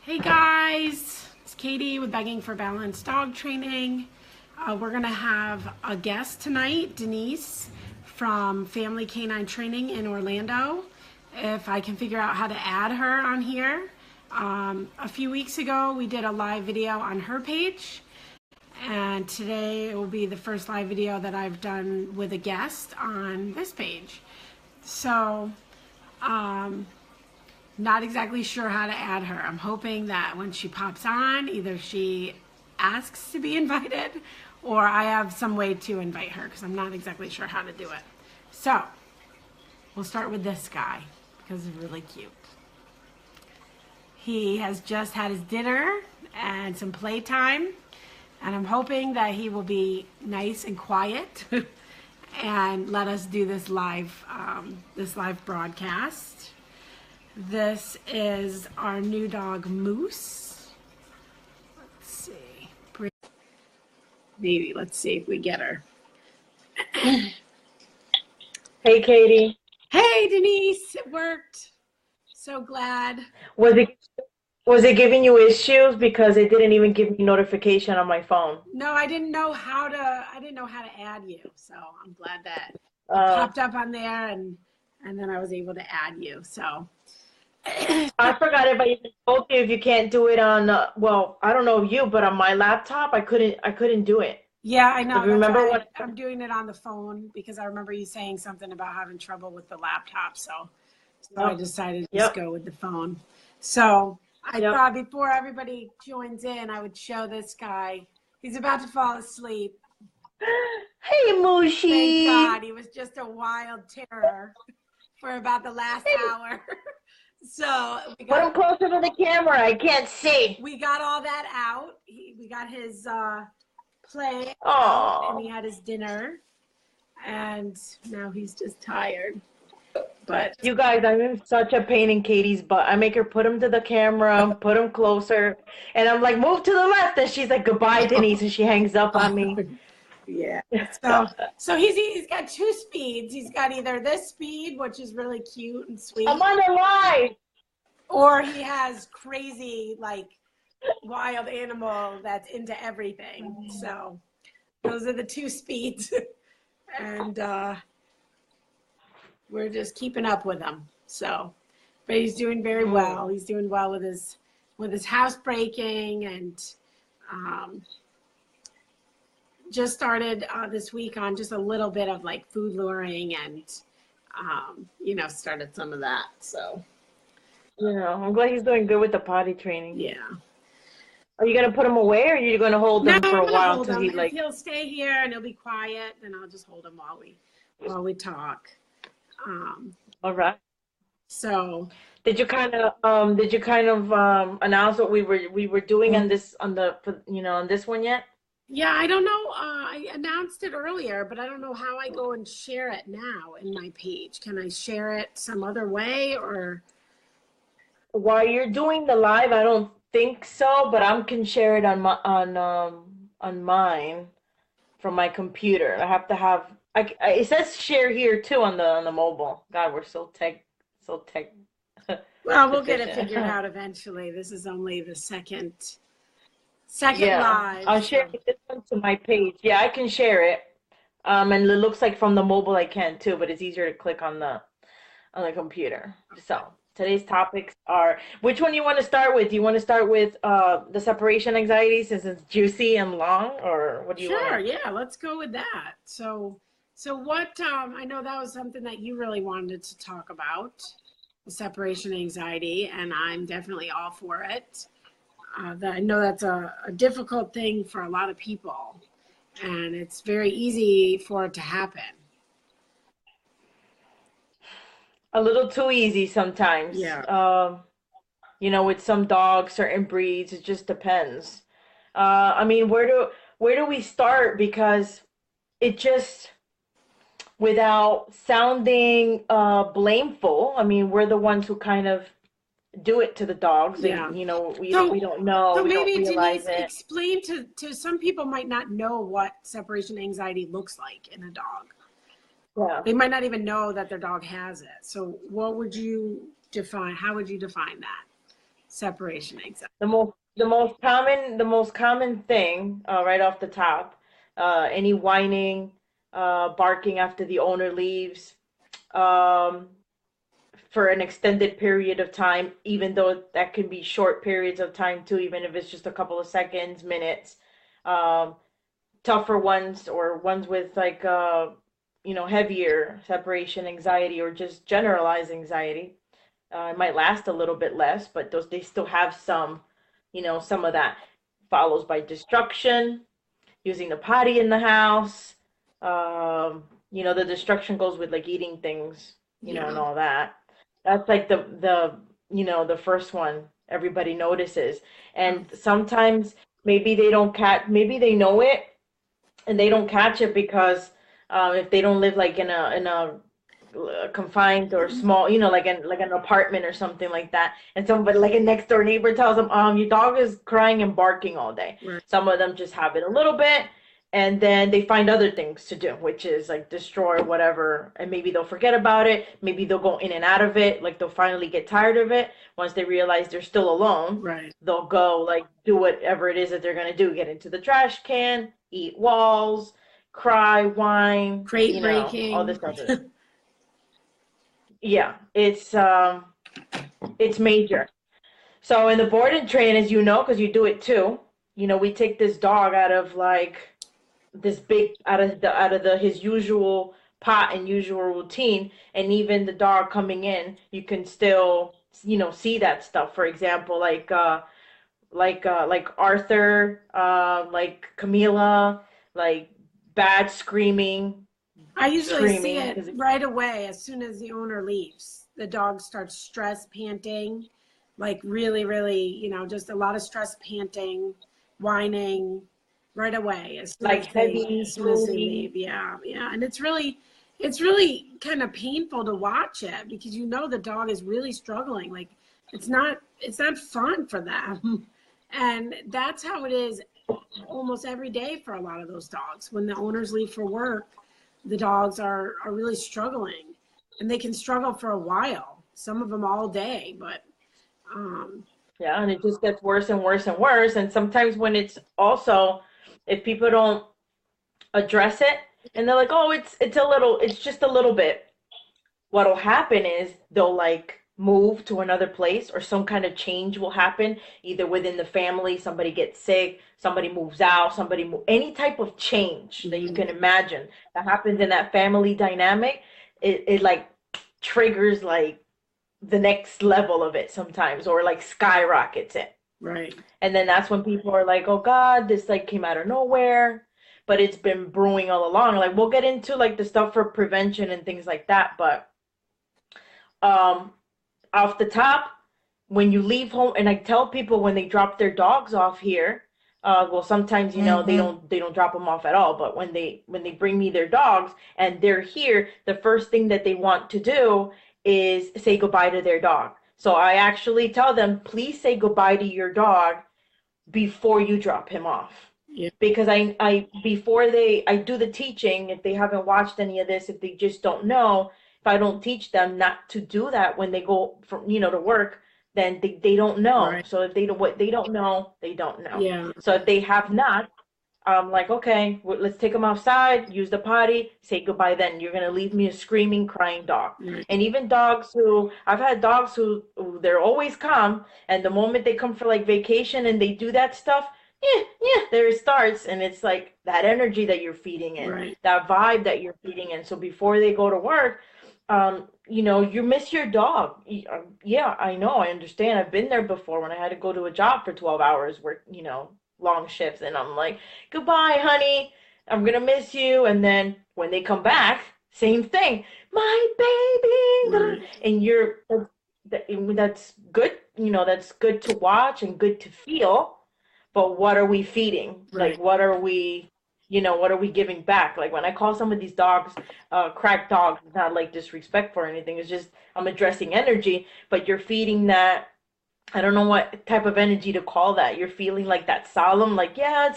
Hey guys, it's Katie with Begging for Balance Dog Training. We're going to have a guest tonight, Denise from Family Canine Training in Orlando. If I can figure out how to add her on here. A few weeks ago, we did a live video on her page, and today it will be the first live video that I've done with a guest on this page. So, not exactly sure how to add her. I'm hoping that when she pops on, either she asks to be invited or I have some way to invite her because I'm not exactly sure how to do it. So we'll start with this guy because he's really cute. He has just had his dinner and some playtime, and I'm hoping that he will be nice and quiet and let us do this live broadcast. This is our new dog, Moose. Let's see. Maybe, let's see if we get her. Hey, Katie. Hey, Denise, it worked. So glad. Was it giving you issues because it didn't even give me notification on my phone? No, I didn't know how to add you. So I'm glad that it popped up on there and then I was able to add you. So I forgot if I even told you if you can't do it on well, I don't know you, but on my laptop I couldn't do it. yeah, I know. Remember what I'm doing it on the phone because I remember you saying something about having trouble with the laptop. So I decided to just go with the phone. So I thought before everybody joins in, I would show this guy. He's about to fall asleep. Hey, Mushy. Thank God. He was just a wild terror for about the last hour. So put him closer to the camera. I can't see. We got all that out. We got his play out, and he had his dinner, and now he's just tired. But you guys, I'm in such a pain in Katie's butt. I make her put him to the camera, put him closer, and I'm like, move to the left, and she's like, goodbye, Denise, and she hangs up on me. Yeah. So he's got two speeds. He's got either this speed, which is really cute and sweet. I'm on the live. Or he has crazy, like, wild animal that's into everything. So those are the two speeds. And we're just keeping up with him. So, but he's doing very well. He's doing well with his housebreaking, and just started this week on just a little bit of like food luring and started some of that. So yeah, I'm glad he's doing good with the potty training. Yeah. Are you gonna put him away, or are you gonna hold him for a while until he like? He'll stay here and he'll be quiet, and I'll just hold him while we talk. All right. So did you kind of announce what we were doing on this on this one yet? Yeah, I don't know. I announced it earlier, but I don't know how I go and share it now in my page. Can I share it some other way, or? While you're doing the live, I don't think so, but I can share it on mine from my computer. I have to have. It says share here too on the mobile. God, we're so tech. Well, we'll get it figured out eventually. This is only the second live. I'll share this one to my page. Yeah, I can share it. And it looks like from the mobile I can too, but it's easier to click on the computer. So today's topics are, which one you want to start with? Do you want to start with the separation anxiety since it's juicy and long, or what do you want? Sure, yeah, let's go with that. So what, I know that was something that you really wanted to talk about, the separation anxiety, and I'm definitely all for it. I know that's a difficult thing for a lot of people, and it's very easy for it to happen. A little too easy sometimes. Yeah. With some dogs, certain breeds, it just depends. I mean, where do we start? Because it just, without sounding blameful, I mean, we're the ones who kind of do it to the dogs. Yeah. And, we don't know. So we maybe don't realize Denise, it. explain to some people might not know what separation anxiety looks like in a dog. Yeah. They might not even know that their dog has it. So what would you define? How would you define that? Separation anxiety. The most common thing, right off the top, any whining, barking after the owner leaves, um, for an extended period of time, even though that can be short periods of time too, even if it's just a couple of seconds, minutes. Um, Tougher ones or ones with like heavier separation anxiety or just generalized anxiety. It might last a little bit less, but those they still have some of that. Follows by destruction, using the potty in the house. The destruction goes with like eating things, and Yeah. all that. That's like the first one everybody notices. Oh, And sometimes maybe they don't maybe they know it and they don't catch it because if they don't live like in a confined or small, like an apartment or something like that, and somebody like a next door neighbor tells them, your dog is crying and barking all day. right. Some of them just have it a little bit, and then they find other things to do, which is like destroy whatever, and maybe they'll forget about it. Maybe they'll go in and out of it. Like they'll finally get tired of it. Once they realize they're still alone, Right. they'll go like do whatever it is that they're gonna do. Get into the trash can, eat walls, cry, whine, Crate all this breaking. other. Yeah, it's major. So in the board and train, as you know, because you do it too, we take this dog out of like this big out of the his usual pot and usual routine, and even the dog coming in, you can still see that stuff. For example, like Arthur, like Camila, like bad screaming, I usually see screaming it because right away as soon as the owner leaves. The dog starts stress panting, like really, really, just a lot of stress panting, whining right away like as heavy, soon as they drooly. leave. Yeah, yeah. And it's really kind of painful to watch it because the dog is really struggling. Like it's not fun for them. And that's how it is almost every day for a lot of those dogs. When the owners leave for work, the dogs are really struggling, and they can struggle for a while, some of them all day, but um Yeah, and it just gets worse and worse and worse. And sometimes when it's also, if people don't address it, and they're like, oh, it's just a little bit. What'll happen is they'll like move to another place, or some kind of change will happen, either within the family, somebody gets sick, somebody moves out, any type of change that you mhm, can imagine that happens in that family dynamic, it like triggers like the next level of it sometimes, or like skyrockets it. right. And then that's when people are like, oh God, this like came out of nowhere, but it's been brewing all along. Like we'll get into like the stuff for prevention and things like that, but um off the top, when you leave home, and I tell people when they drop their dogs off here, well, sometimes they don't drop them off at all, but when they bring me their dogs and they're here, the first thing that they want to do is say goodbye to their dog. So I actually tell them, please say goodbye to your dog before you drop him off, Yeah, because I before they I do the teaching. If they haven't watched any of this, if they just don't know, if I don't teach them not to do that when they go from to work, then they don't know. right. So if they don't what they don't know, they don't know. Yeah, So if they have not, I'm like, okay, let's take them outside, use the potty, say goodbye. Then you're gonna leave me a screaming, crying dog. right, And even dogs who I've had dogs who they're always calm, and the moment they come for like vacation and they do that stuff, yeah, yeah, there it starts, and it's like that energy that you're feeding in, right, that vibe that you're feeding in. So before they go to work, you miss your dog. Yeah, I know, I understand. I've been there before when I had to go to a job for 12 hours, work, long shifts, and I'm like, goodbye, honey. I'm gonna miss you. And then when they come back, same thing. My baby. right, And that's good, that's good to watch and good to feel. But what are we feeding? right, Like, what are we giving back? Like when I call some of these dogs, crack dogs, it's not like disrespect or anything. It's just I'm addressing energy, but you're feeding that. I don't know what type of energy to call that. You're feeling like that solemn, like, yeah,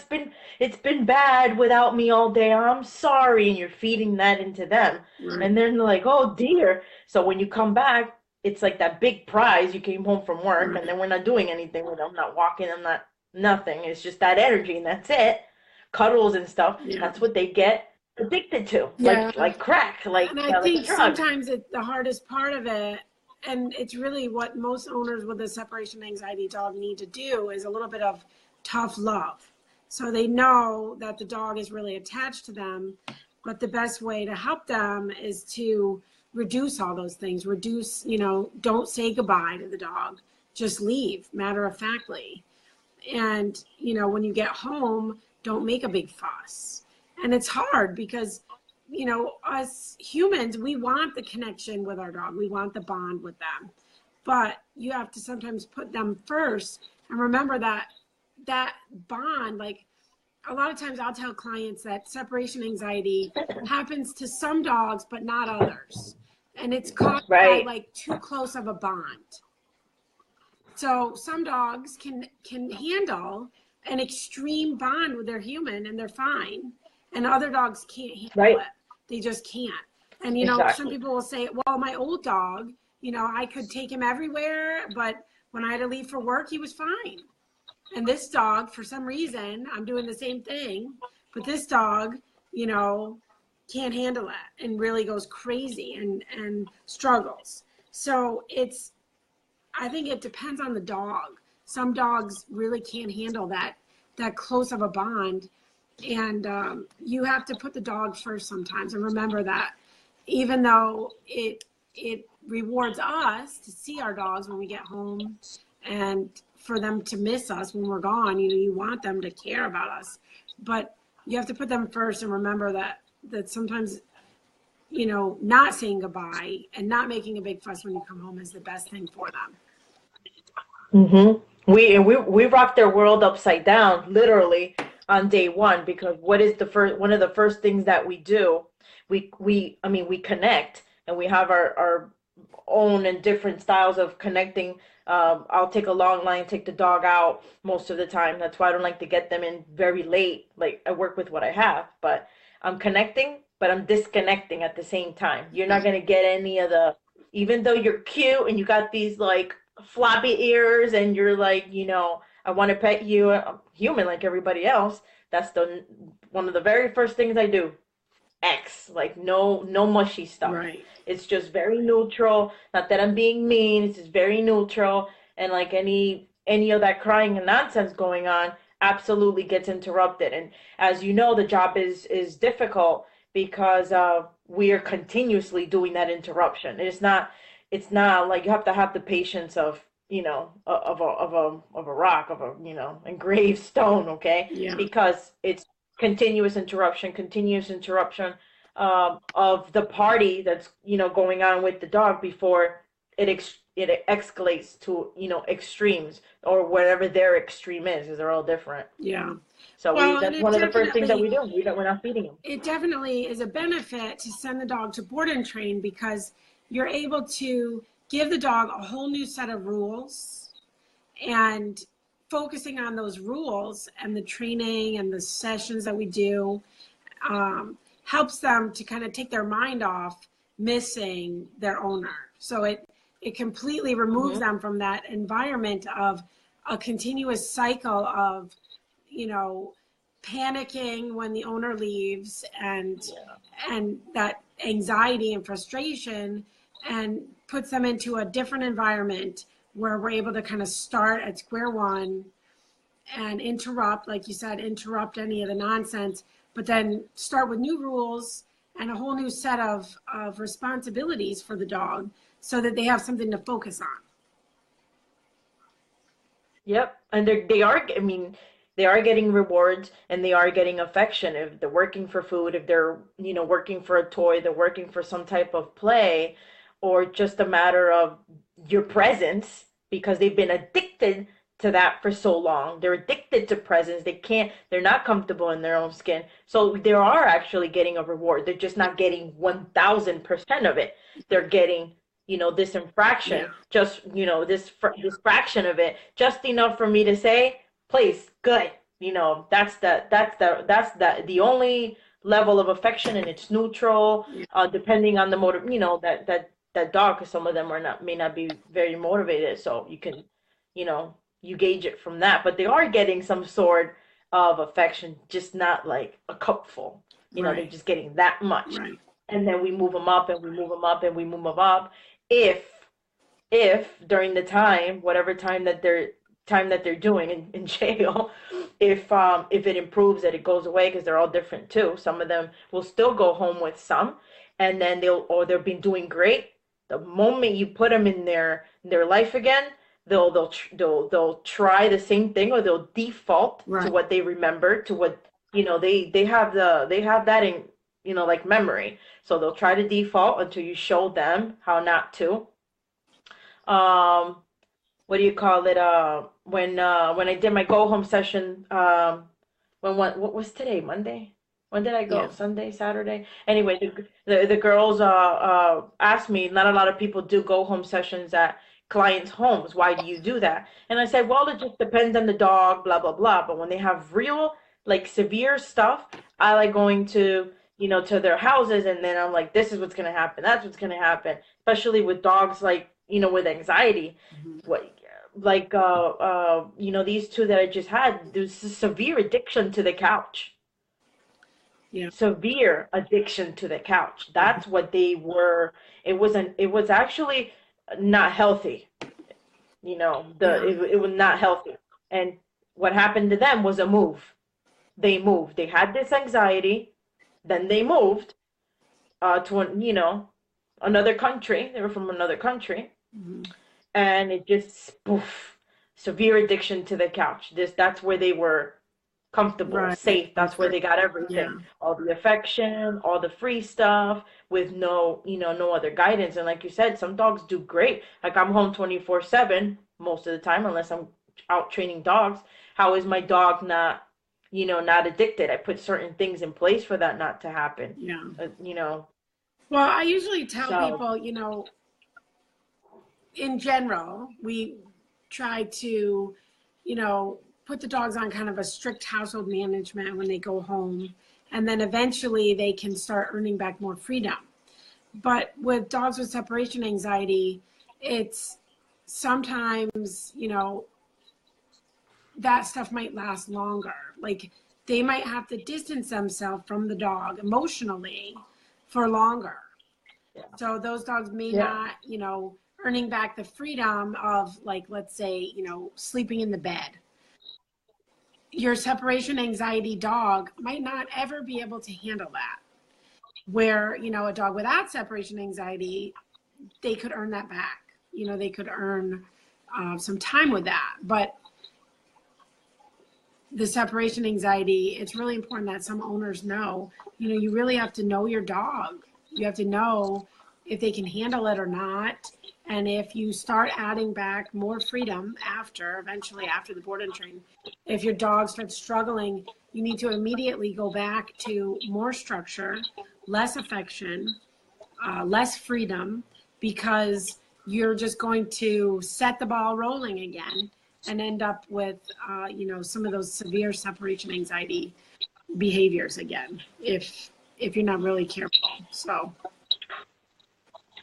it's been bad without me all day. I'm sorry, and you're feeding that into them. right. And then they're like, "Oh dear." So when you come back, it's like that big prize. You came home from work, and Right. then we're not doing anything with them, not walking, I'm not nothing. It's just that energy, and that's it. Cuddles and stuff. Yeah. That's what they get addicted to, Yeah. like crack, And I like a think drug. sometimes the hardest part of it, and it's really what most owners with a separation anxiety dog need to do, is a little bit of tough love. So they know that the dog is really attached to them, but the best way to help them is to reduce all those things. Reduce, don't say goodbye to the dog. Just leave, matter of factly. And, when you get home, don't make a big fuss. And it's hard because, us humans, we want the connection with our dog. We want the bond with them. But you have to sometimes put them first and remember that bond, like a lot of times I'll tell clients that separation anxiety happens to some dogs, but not others. And it's caused by Right, like too close of a bond. So some dogs can handle an extreme bond with their human and they're fine, and other dogs can't handle right, it. They just can't. And some exactly. people will say, "Well, my old dog, I could take him everywhere, but when I had to leave for work, he was fine." And this dog, for some reason, I'm doing the same thing, but this dog, you know, can't handle it and really goes crazy and struggles. So I think it depends on the dog. Some dogs really can't handle that close of a bond, and you have to put the dog first sometimes. And remember that, even though it rewards us to see our dogs when we get home, and for them to miss us when we're gone. You want them to care about us, but you have to put them first and remember that sometimes not saying goodbye and not making a big fuss when you come home is the best thing for them. We rocked their world upside down, literally, on day one, because what is the first one of the first things that we do? We connect, and we have our own and different styles of connecting. I'll take a long line, take the dog out most of the time. That's why I don't like to get them in very late. Like, I work with what I have, but I'm connecting, but I'm disconnecting at the same time. You're not gonna get any of the, even though you're cute and you got these like floppy ears and you're like, I want to pet you, I'm human like everybody else. That's the one of the very first things I do. X, like no mushy stuff. Right. It's just very neutral. Not that I'm being mean. It's just very neutral, and like any of that crying and nonsense going on absolutely gets interrupted. And as you know, the job is difficult because we are continuously doing that interruption. It's not like you have to have the patience of of a rock, of a engraved stone, okay? Yeah. Because it's continuous interruption of the party that's going on with the dog before it escalates to extremes, or whatever their extreme is, because they're all different. Yeah. So we Well, and that's one of the first things that we do. We're not feeding them. it definitely is a benefit to send the dog to board and train, because you're able to give the dog a whole new set of rules, and focusing on those rules and the training and the sessions that we do helps them to kind of take their mind off missing their owner. So it completely removes Hmm. them from that environment of a continuous cycle of, you know, panicking when the owner leaves, Yeah. and that anxiety and frustration, and puts them into a different environment where we're able to kind of start at square one and interrupt, like you said, interrupt any of the nonsense, but then start with new rules and a whole new set of responsibilities for the dog, so that they have something to focus on. Yep, and they are. I mean, they are getting rewards, and they are getting affection. If they're working for food, if they're working for a toy, they're working for some type of play, or just a matter of your presence, because they've been addicted to that for so long. They're addicted to presence. They can't. They're not comfortable in their own skin. So they are actually getting a reward. They're just not getting 1,000% of it. They're getting this Yeah. infraction, just this fraction of it, just enough for me to say, please, good. That's the only level of affection, and it's neutral, Yeah. depending on the motive, that that dog, because some of them are not may not be very motivated, so you can, you know, you gauge it from that. But they are getting some sort of affection, just not like a cupful. They're Right. just getting that much, Right. and then we move them up and we move them up and we move them up. If if during the time, whatever time that they're doing in jail, if it improves, that it goes away, because they're all different too. Some of them will still go home with some, and then they've been doing great. The moment you put them in their life again, they'll try the same thing, or they'll default to Right. what they remember, to what they have that in, like memory. So they'll try to default until you show them how not to. um what do you call it? When I did my go home session, what was today? Monday? When did I go? Yeah. Sunday, Saturday? Anyway, the girls asked me. Not a lot of people do go home sessions at clients' homes. Why do you do that? And I said, well, it just depends on the dog, blah blah blah. But when they have real, like, severe stuff, I like going to, to their houses, and then I'm like, this is what's gonna happen. That's what's gonna happen. Especially with dogs, like, with anxiety. Mhm. What like these two that I just had, there's a severe addiction to the couch. Yeah. Severe addiction to the couch. Mhm. That's what they were. It was actually not healthy. Yeah. It was not healthy. And what happened to them was a move. They moved. They had this anxiety, then they moved to another country. They were from another country, Mhm. and it just poof, severe addiction to the couch. That's where they were comfortable, Right. safe. That's where Comfort. they got Yeah. everything, all the affection, all the free stuff, with no other guidance. And like you said, some dogs do great. Like, I'm home 24/7 most of the time, unless I'm out training dogs. How is my dog not addicted? I put certain things in place for that not to happen. Yeah. uh, you know Well, I usually tell so people, in general, we try to, put the dogs on kind of a strict household management when they go home. And then eventually they can start earning back more freedom. But with dogs with separation anxiety, it's sometimes, that stuff might last longer. Like, they might have to distance themselves from the dog emotionally for longer. yeah, So those dogs may yeah, not, earning back the freedom of, like, let's say, sleeping in the bed. Your separation anxiety dog might not ever be able to handle that. Where, a dog without separation anxiety, they could earn that back. They could earn some time with that. But the separation anxiety, it's really important that some owners know, you really have to know your dog. You have to know if they can handle it or not. And if you start adding back more freedom eventually after the board and train, if your dog starts struggling, you need to immediately go back to more structure, less affection, less freedom, because you're just going to set the ball rolling again and end up with, some of those severe separation anxiety behaviors again, if you're not really careful. So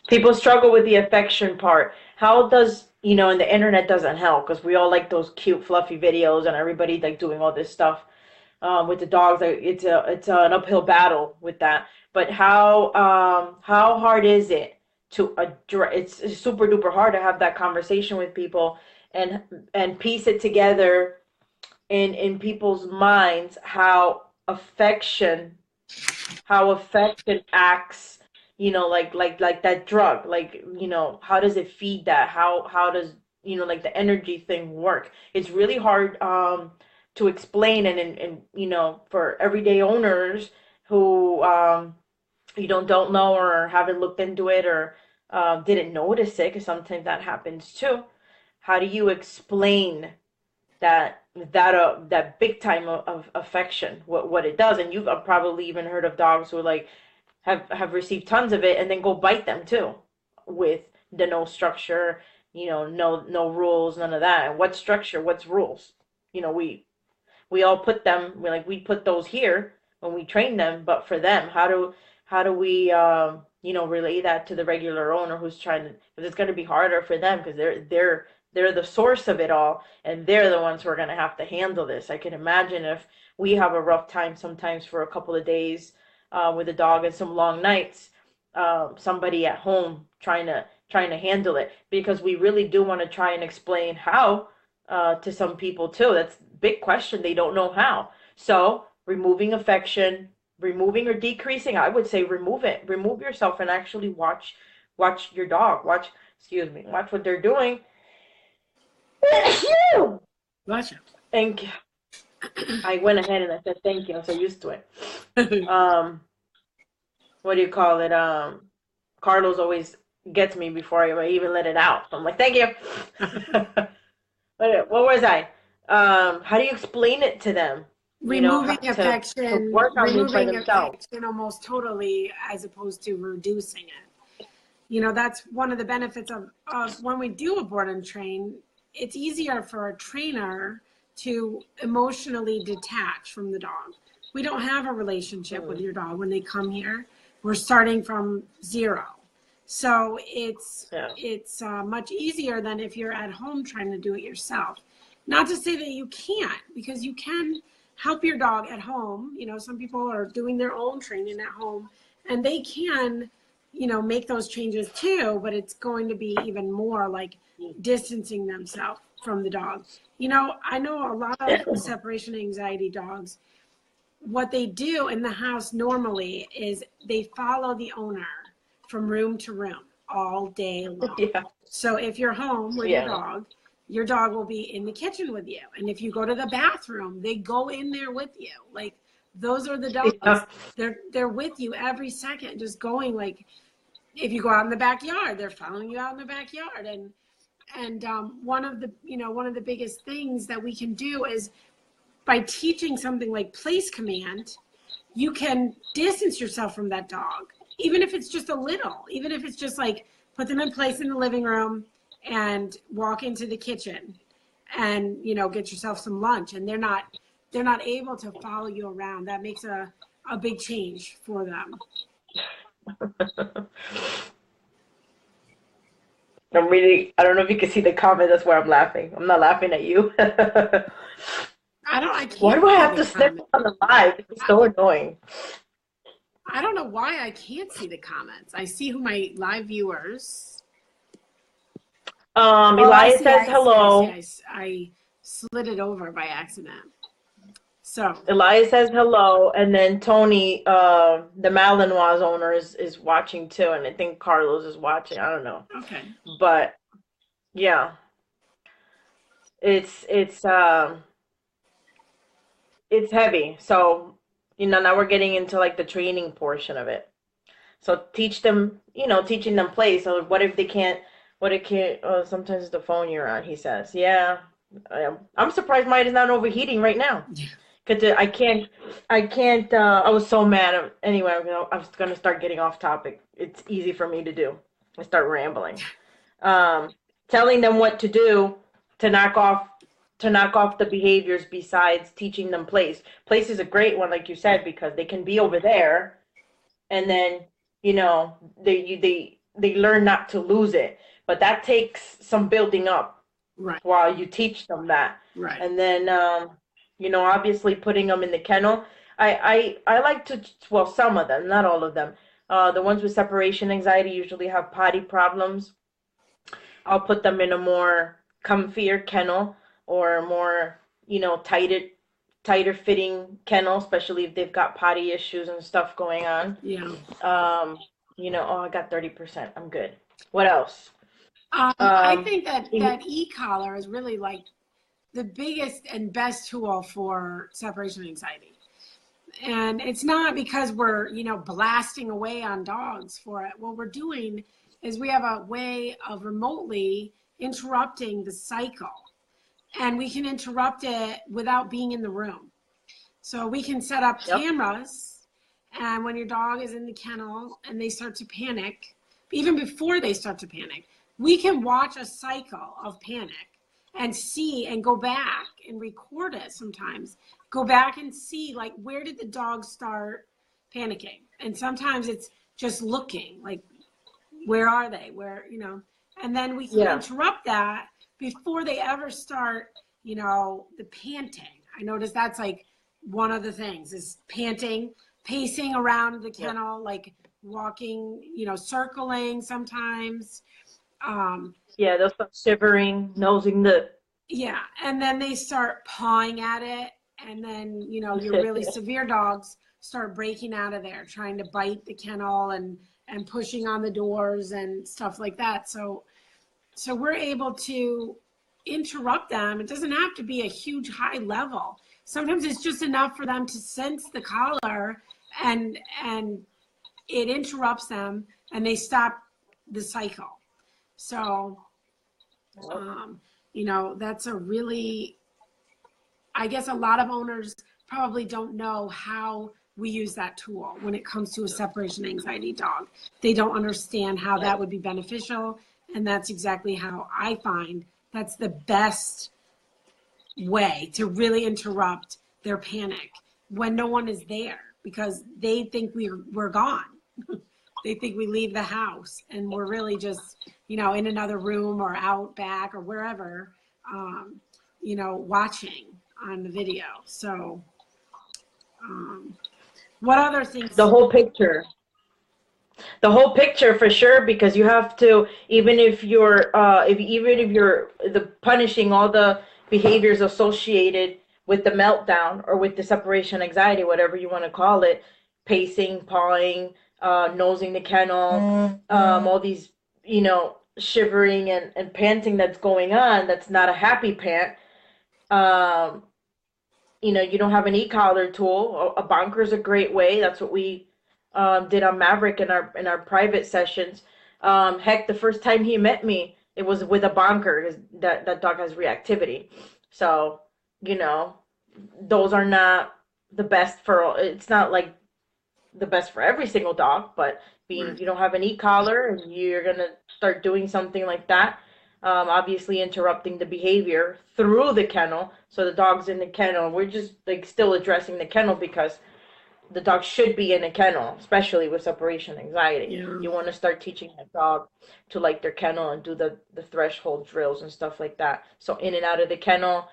people struggle with the affection part. How does, and the internet doesn't help, because we all like those cute fluffy videos, and everybody like doing all this stuff with the dogs. Like, it's an uphill battle with that. But how hard is it to address? It's super duper hard to have that conversation with people, and piece it together in people's minds, how affection acts, like that drug. Like, how does it feed that? How does, like, the energy thing work? It's really hard to explain, and for everyday owners who don't know, or haven't looked into it, or didn't notice it, because sometimes that happens too. How do you explain that big time of affection, what it does? And you've probably even heard of dogs who, like, have received tons of it, and then go bite them too, with the no structure, no rules, none of that. And what structure, what's rules? We all put them, we put those here when we train them, but for them, how do we relay that to the regular owner who's trying to, because it's going to be harder for them because they're the source of it all, and they're the ones who are going to have to handle this. I can imagine if we have a rough time sometimes for a couple of days with a dog and some long nights, somebody at home trying to handle it, because we really do want to try and explain how to some people too. That's a big question. They don't know how. So removing affection, removing or decreasing, I would say remove it. Remove yourself and actually watch your dog. Watch what they're doing. Bless you. Thank you. I went ahead and I said thank you. I'm so used to it. What do you call it? Carlos always gets me before I even let it out. I'm like, thank you. What was I? How do you explain it to them? Removing To affection, work on this by removing themselves. affection almost totally, as opposed to reducing it. That's one of the benefits of when we do a board and train. It's easier for a trainer to emotionally detach from the dog. We don't have a relationship with your dog when they come here. We're starting from zero. So it's much easier than if you're at home trying to do it yourself. Not to say that you can't, because you can help your dog at home. Some people are doing their own training at home, and they can, make those changes too, but it's going to be even more like distancing themselves from the dog. I know a lot of separation anxiety dogs, what they do in the house normally is they follow the owner from room to room all day long. Yeah. So if you're home with your dog will be in the kitchen with you. And if you go to the bathroom, they go in there with you. Like, those are the dogs. Yeah. They're with you every second, just going. Like, if you go out in the backyard, they're following you out in the backyard. And one of the biggest things that we can do is, by teaching something like place command, you can distance yourself from that dog, even if it's just a little, even if it's just like put them in place in the living room and walk into the kitchen and, get yourself some lunch, and they're not able to follow you around. That makes a big change for them. I don't know if you can see the comment. That's where I'm laughing. I'm not laughing at you. I can't. Why do I have to snip on the live? It's so annoying. I don't know why I can't see the comments. I see who my live viewers. Elias says hello. I slid it over by accident. So Elias says hello, and then Tony, the Malinois owner, is watching too, and I think Carlos is watching. I don't know. Okay. But yeah, it's heavy. So now we're getting into like the training portion of it. So teaching them play. So what if they can't? What it can't? Oh, sometimes it's the phone you're on. He says, yeah. I'm surprised mine is not overheating right now. Yeah. Cause I can't, I was so mad. Anyway, I was going to start getting off topic. It's easy for me to do. I start rambling. Telling them what to do to knock off the behaviors besides teaching them place. Place is a great one, like you said, because they can be over there and then, they learn not to lose it. But that takes some building up while you teach them that. Right. And then, obviously putting them in the kennel. I like to, well, some of them, not all of them. The ones with separation anxiety usually have potty problems. I'll put them in a more comfier kennel or more, tighter fitting kennel, especially if they've got potty issues and stuff going on. Yeah. I got 30%. I'm good. What else? I think that e-collar is really like the biggest and best tool for separation anxiety. And it's not because we're, blasting away on dogs for it. What we're doing is we have a way of remotely interrupting the cycle. And we can interrupt it without being in the room. So we can set up cameras, and when your dog is in the kennel and they start to panic, even before they start to panic, we can watch a cycle of panic and see and go back and record it sometimes. Go back and see, like, where did the dog start panicking? And sometimes it's just looking, like, where are they? Where, and then we can interrupt that before they ever start, the panting. I noticed that's like one of the things is panting, pacing around the kennel, like walking, circling sometimes. They'll start shivering, nosing the. Yeah, and then they start pawing at it, and then your really severe dogs start breaking out of there, trying to bite the kennel and pushing on the doors and stuff like that. So we're able to interrupt them. It doesn't have to be a huge high level. Sometimes it's just enough for them to sense the collar, and it interrupts them, and they stop the cycle. So, that's a really, I guess a lot of owners probably don't know how we use that tool when it comes to a separation anxiety dog. They don't understand how that would be beneficial. And that's exactly how I find that's the best way to really interrupt their panic when no one is there, because they think we're gone. They think we leave the house and we're really just, in another room or out back or wherever, watching on the video. So, what other things? The whole picture for sure, because you have to, even if you're the punishing all the behaviors associated with the meltdown or with the separation anxiety, whatever you want to call it, pacing, pawing, nosing the kennel, all these, shivering and panting that's going on, that's not a happy pant. You don't have an e-collar tool. A bonker is a great way. That's what we did on Maverick in our private sessions. Heck, the first time he met me, it was with a bonker, because that dog has reactivity. So, those are not the best it's not like the best for every single dog, but you don't have an e-collar and you're going to start doing something like that, obviously interrupting the behavior through the kennel. So the dog's in the kennel. We're just like still addressing the kennel, because the dog should be in a kennel, especially with separation anxiety. Yeah. You want to start teaching that dog to like their kennel and do the threshold drills and stuff like that. So in and out of the kennel,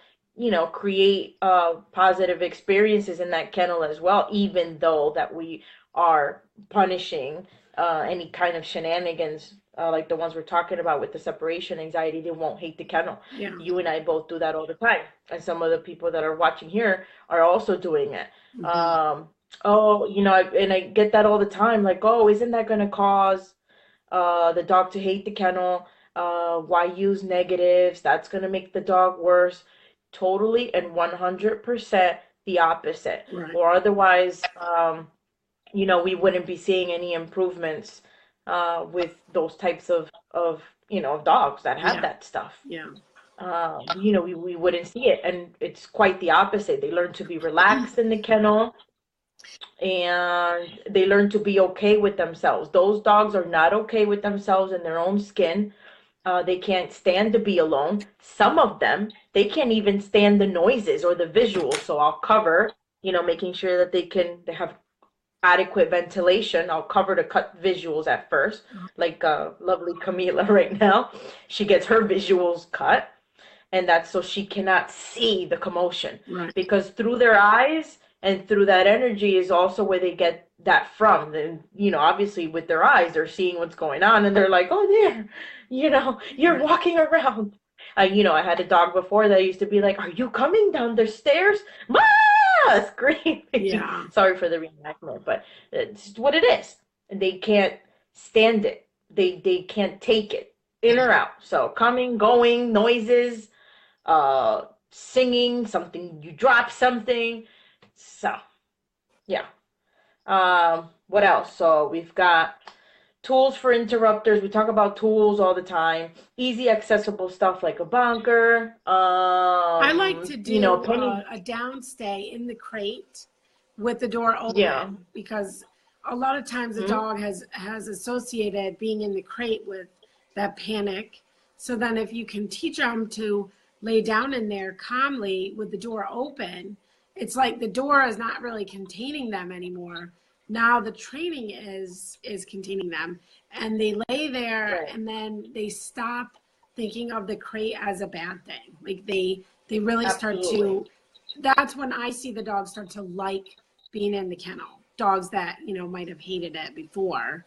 create positive experiences in that kennel as well, even though that we are punishing any kind of shenanigans like the ones we're talking about with the separation anxiety. They won't hate the kennel. Yeah. You and I both do that all the time, and some of the people that are watching here are also doing it. Mm-hmm. And I get that all the time, like, oh, isn't that going to cause the dog to hate the kennel? Why use negatives? That's going to make the dog worse. Totally and 100% the opposite. Right. Or otherwise, we wouldn't be seeing any improvements with those types of dogs that have that stuff. Yeah. We wouldn't see it. And it's quite the opposite. They learn to be relaxed in the kennel, and they learn to be okay with themselves. Those dogs are not okay with themselves in their own skin. They can't stand to be alone. Some of them, they can't even stand the noises or the visuals. So I'll cover, making sure that they have adequate ventilation. I'll cover to cut visuals at first, like lovely Camila right now. She gets her visuals cut, and that's so she cannot see the commotion. Right. Because through their eyes and through that energy is also where they get that from. And, obviously with their eyes, they're seeing what's going on, and they're like, oh, there, you're walking around. I had a dog before that used to be like, are you coming down the stairs? Screaming. Yeah. Sorry for the reenactment, but it's what it is. And they can't stand it. They can't take it in or out. So coming, going, noises, singing, something, you drop something. So, yeah. What else? So we've got tools for interrupters. We talk about tools all the time. Easy, accessible stuff like a bonker. I like to do a downstay in the crate with the door open, because a lot of times the dog has associated being in the crate with that panic. So then if you can teach them to lay down in there calmly with the door open, it's like the door is not really containing them anymore. Now the training is containing them, and they lay there, Right. and then they stop thinking of the crate as a bad thing. Like they really start Absolutely. to. That's when I see the dogs start to like being in the kennel. Dogs that might have hated it before.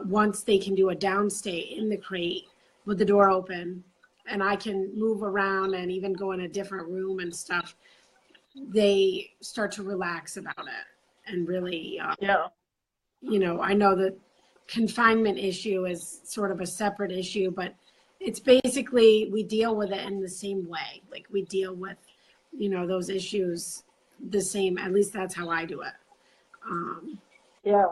Once they can do a downstay in the crate with the door open, and I can move around and even go in a different room and stuff, they start to relax about it and really, Yeah. I know that confinement issue is sort of a separate issue, but it's basically we deal with it in the same way. Like we deal with, those issues the same. At least that's how I do it. Um, Yeah.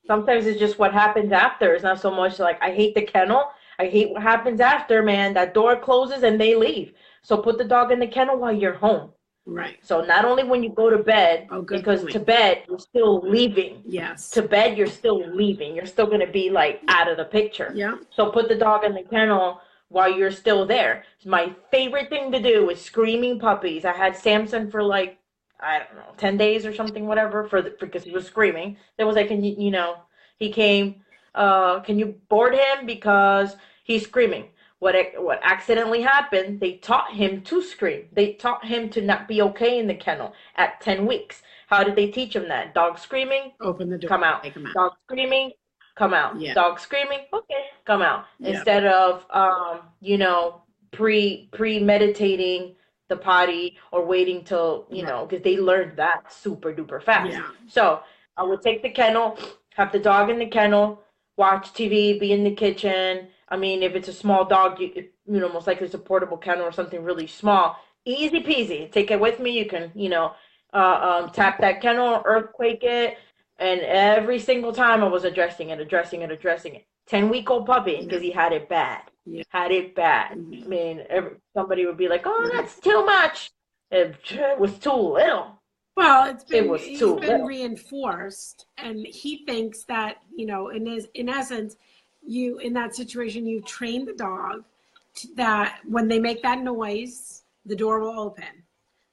Sometimes it's just what happens after. It's not so much like I hate the kennel. I hate what happens after, man. That door closes and they leave. So put the dog in the kennel while you're home. right. So not only when you go to bed, Oh, good because to point. bed you're still leaving. Yes. To bed you're still leaving. You're still gonna be like out of the picture. Yeah. So put the dog in the kennel while you're still there. My favorite thing to do is screaming puppies. I had Samson for like I don't know 10 days or something, whatever, because he was screaming. There was like, he came. Can you board him because he's screaming? What accidentally happened, they taught him to scream. They taught him to not be okay in the kennel at 10 weeks. How did they teach him that? Dog screaming, Open the door, come out. take them out. Dog screaming, come out. Yeah. Dog screaming, okay, come out. Yeah. Instead of premeditating the potty or waiting till, because they learned that super duper fast. Yeah. So I would take the kennel, have the dog in the kennel, watch TV, be in the kitchen. I mean, if it's a small dog, most likely it's a portable kennel or something really small. Easy peasy. Take it with me. You can, tap that kennel, earthquake it, and every single time I was addressing it, addressing it, addressing it. 10-week-old puppy because he had it bad. Yeah. Had it bad. Mhm. I mean, somebody would be like, "Oh, that's too much." It was too little. Well, It was he's too been little. reinforced, and he thinks that in essence, you in that situation you train the dog that when they make that noise, the door will open.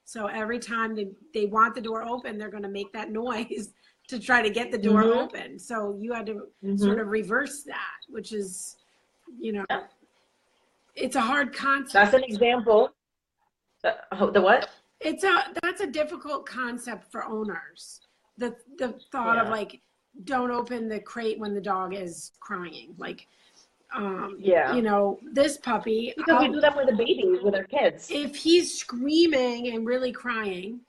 So every time they want the door open, they're going to make that noise to try to get the door Mhm. open. So you had to sort Mhm. of reverse that, which is, you know, Yeah. it's a hard That's concept. an example. The what? That's a difficult concept for owners. The thought of Yeah. like, don't open the crate when the dog is crying. Like, Yeah. this puppy, Because we do that with the babies, with our kids. if he's screaming and really crying,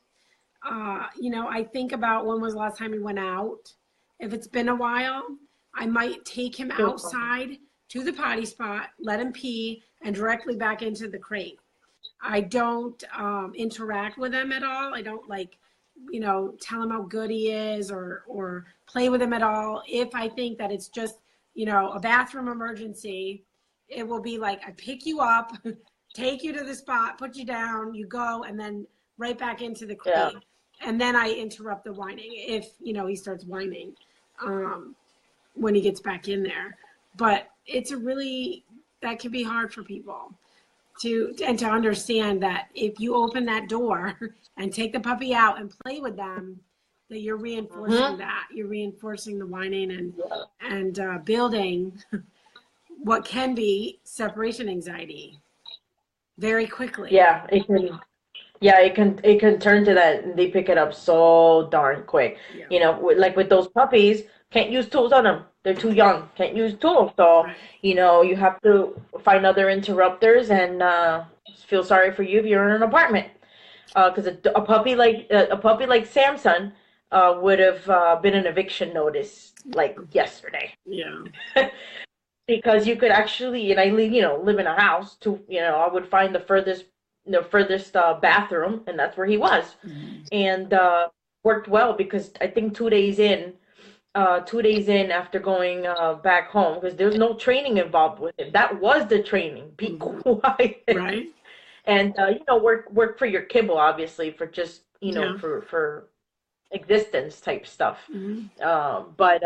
I think about when was the last time he went out. If it's been a while, I might take him outside to the potty spot, let him pee, and directly back into the crate. I don't interact with him at all. I don't tell him how good he is or play with him at all. If I think that it's just, a bathroom emergency, it will be like I pick you up, take you to the spot, put you down, you go, and then right back into the Yeah. crate. And then I interrupt the whining if, he starts whining when he gets back in there. But that can be hard for people to understand that if you open that door and take the puppy out and play with them, that you're reinforcing Mhm. that. You're reinforcing the whining Yeah. and building what can be separation anxiety very quickly. Yeah. It can. Yeah, it can turn to that, and they pick it up so darn quick. Yeah. Like with those puppies, can't use tools on them. They're too young. Can't use tools. So, Right. you have to find other interrupters and feel sorry for you if you're in an apartment. Because a puppy like Samson would have been an eviction notice like yesterday. Yeah. Because you could actually, and I live in a house too, I would find the furthest bathroom, and that's where he was. Mhm. And worked well because I think 2 days in after going back home, because there's no training involved with it. That was the training. Be Mhm. quiet. Right. And work for your kibble, obviously, for just Yeah. for existence type stuff. Mhm. But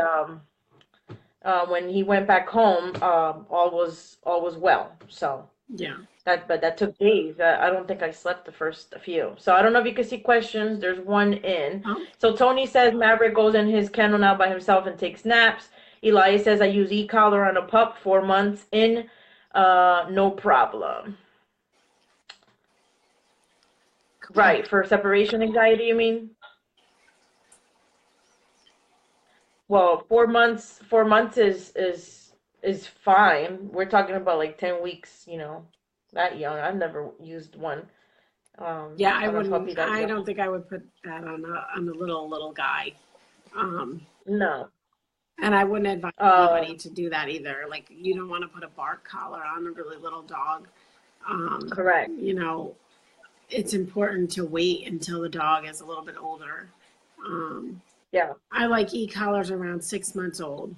when he went back home, all was well. So Yeah. But that took days. I don't think I slept the first few. So I don't know if you can see questions. There's one in. Oh, So Tony says Maverick goes in his kennel now by himself and takes naps. Elias says I use e-collar on a pup, 4 months in, no problem. okay. Right, for separation anxiety, you mean? Well, 4 months, 4 months is fine. We're talking about like 10 weeks, that young. I've never used one Yeah, I on a wouldn't. puppy that I young. don't think I would put that on a little guy. Um, No. and I wouldn't advise anybody Um, to do that either. Like, you don't want to put a bark collar on a really little dog. Um, correct. you know, it's important to wait until the dog is a little bit older. Um, Yeah. I like e-collars around 6 months old.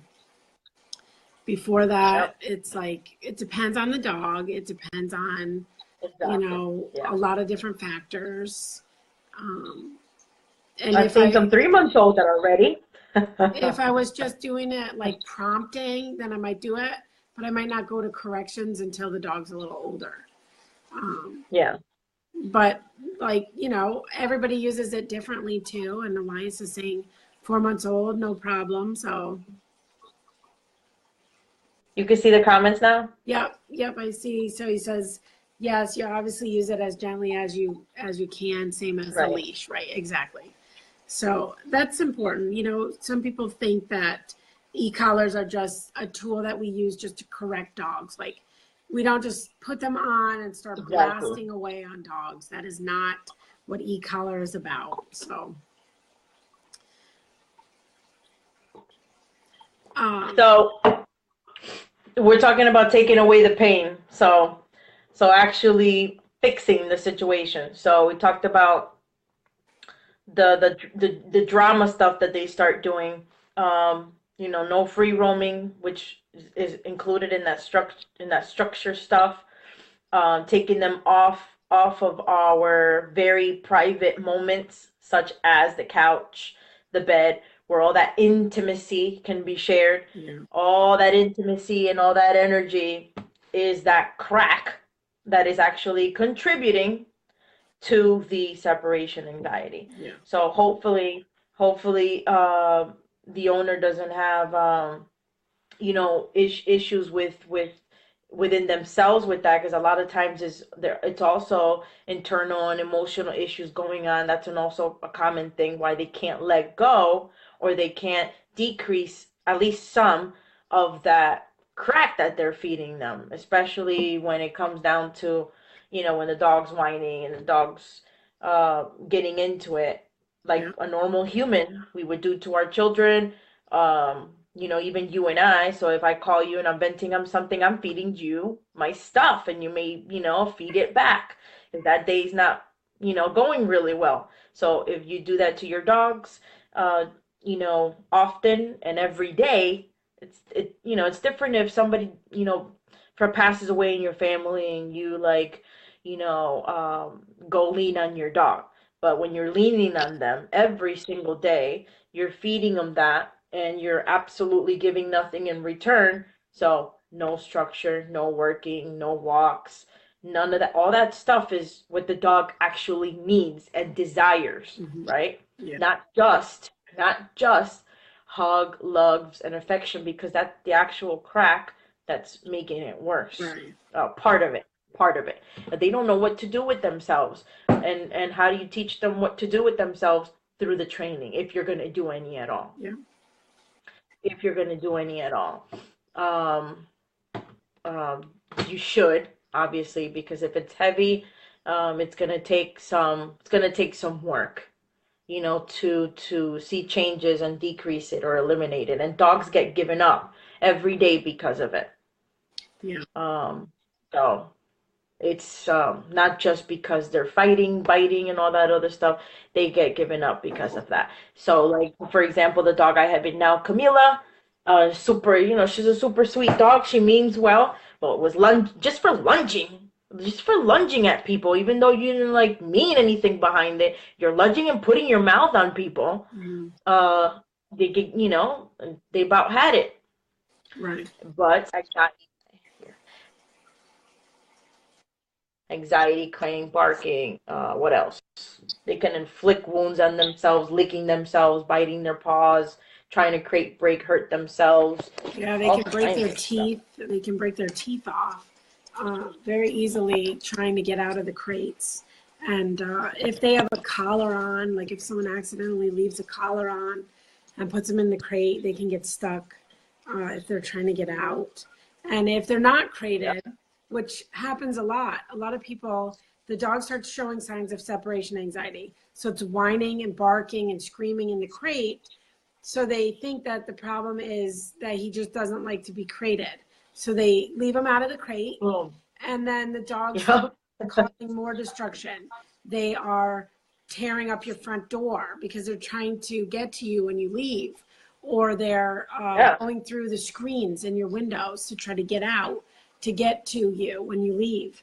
Before Yep. that, it's like, it depends on the dog. It depends on, Exactly. a Yeah. lot of different factors. Um, and I've if seen some I 3 month olds that are ready. if I was just doing it like prompting, then I might do it, but I might not go to corrections until the dog's a little older. Um, Yeah. but like, everybody uses it differently too. And Elias is saying 4 months old, no problem. So, You can see the comments now? yep, I see. So he says, yes, you obviously use it as gently as you can, same as the Right. leash, right? Exactly. So that's important. Some people think that e-collars are just a tool that we use just to correct dogs. Like, we don't just put them on and start Exactly. blasting away on dogs. That is not what e-collar is about. So, um, So we're talking about taking away the pain. So actually fixing the situation. So we talked about the drama stuff that they start doing. No free roaming, which is included in that structure stuff. Taking them off of our very private moments, such as the couch, the bed, where all that intimacy can be shared. yeah, All that intimacy and all that energy is that crack that is actually contributing to the separation anxiety. yeah, So hopefully, the owner doesn't have issues within themselves with that, because a lot of times it's also internal and emotional issues going on. That's also a common thing why they can't let go, or they can't decrease at least some of that crack that they're feeding them, especially when it comes down to when the dog's whining and the dog's getting into it yeah, like a normal human we would do to our children. Even you and I. So if I call you and I'm venting on something, I'm feeding you my stuff, and you may, feed it back if that day's not, going really well. So if you do that to your dogs, often and every day, it's different if somebody, passes away in your family and you like, go lean on your dog. But when you're leaning on them every single day, you're feeding them that, and you're absolutely giving nothing in return. So no structure, no working, no walks, none of that. All that stuff is what the dog actually needs and desires, hmm right? yeah, Not just hug, loves, and affection, because that's the actual crack that's making it worse. right, Part of it. Part of it. But they don't know what to do with themselves. And how do you teach them what to do with themselves? Through the training, if you're going to do any at all. yeah, If you're going to do any at all. Um, um, you should, obviously, because if it's heavy, it's going to take some work, to see changes and decrease it or eliminate it. And dogs get given up every day because of it. yeah, So it's not just because they're fighting, biting, and all that other stuff. They get given up because of that. So, like, for example, the dog I have it now, Camila, super, she's a super sweet dog. She means well, but it was just for lunging at people, even though you didn't like mean anything behind it. You're lunging and putting your mouth on people. mhm, Uh, they get, they about had it. right, But I got anxiety, crying, barking. What else? They can inflict wounds on themselves, licking themselves, biting their paws, trying to break, hurt themselves. Yeah, they All can break kinds their of stuff. teeth. They can break their teeth off very easily trying to get out of the crates. And if they have a collar on, like if someone accidentally leaves a collar on and puts them in the crate, they can get stuck if they're trying to get out. And if they're not Yeah. crated, which happens a lot of people, the dog starts showing signs of separation anxiety. So it's whining and barking and screaming in the crate. So they think that the problem is that he just doesn't like to be crated. So they leave him out of the crate, Boom. and then the dogs start Yeah. causing more destruction. They are tearing up your front door because they're trying to get to you when you leave, or they're Yeah. going through the screens in your windows to try to get out to get to you when you leave.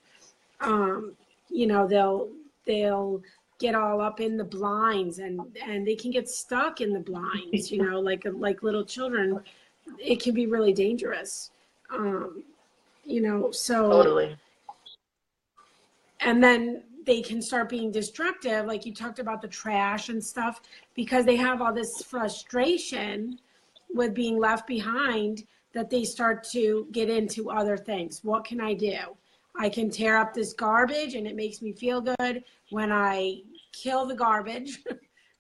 Um, you know, they'll get all up in the blinds, and they can get stuck in the blinds, you know, like little children. It can be really dangerous. Um, you know, so Totally. and then they can start being destructive, like you talked about the trash and stuff, because they have all this frustration with being left behind that they start to get into other things. What can I do? I can tear up this garbage and it makes me feel good when I kill the garbage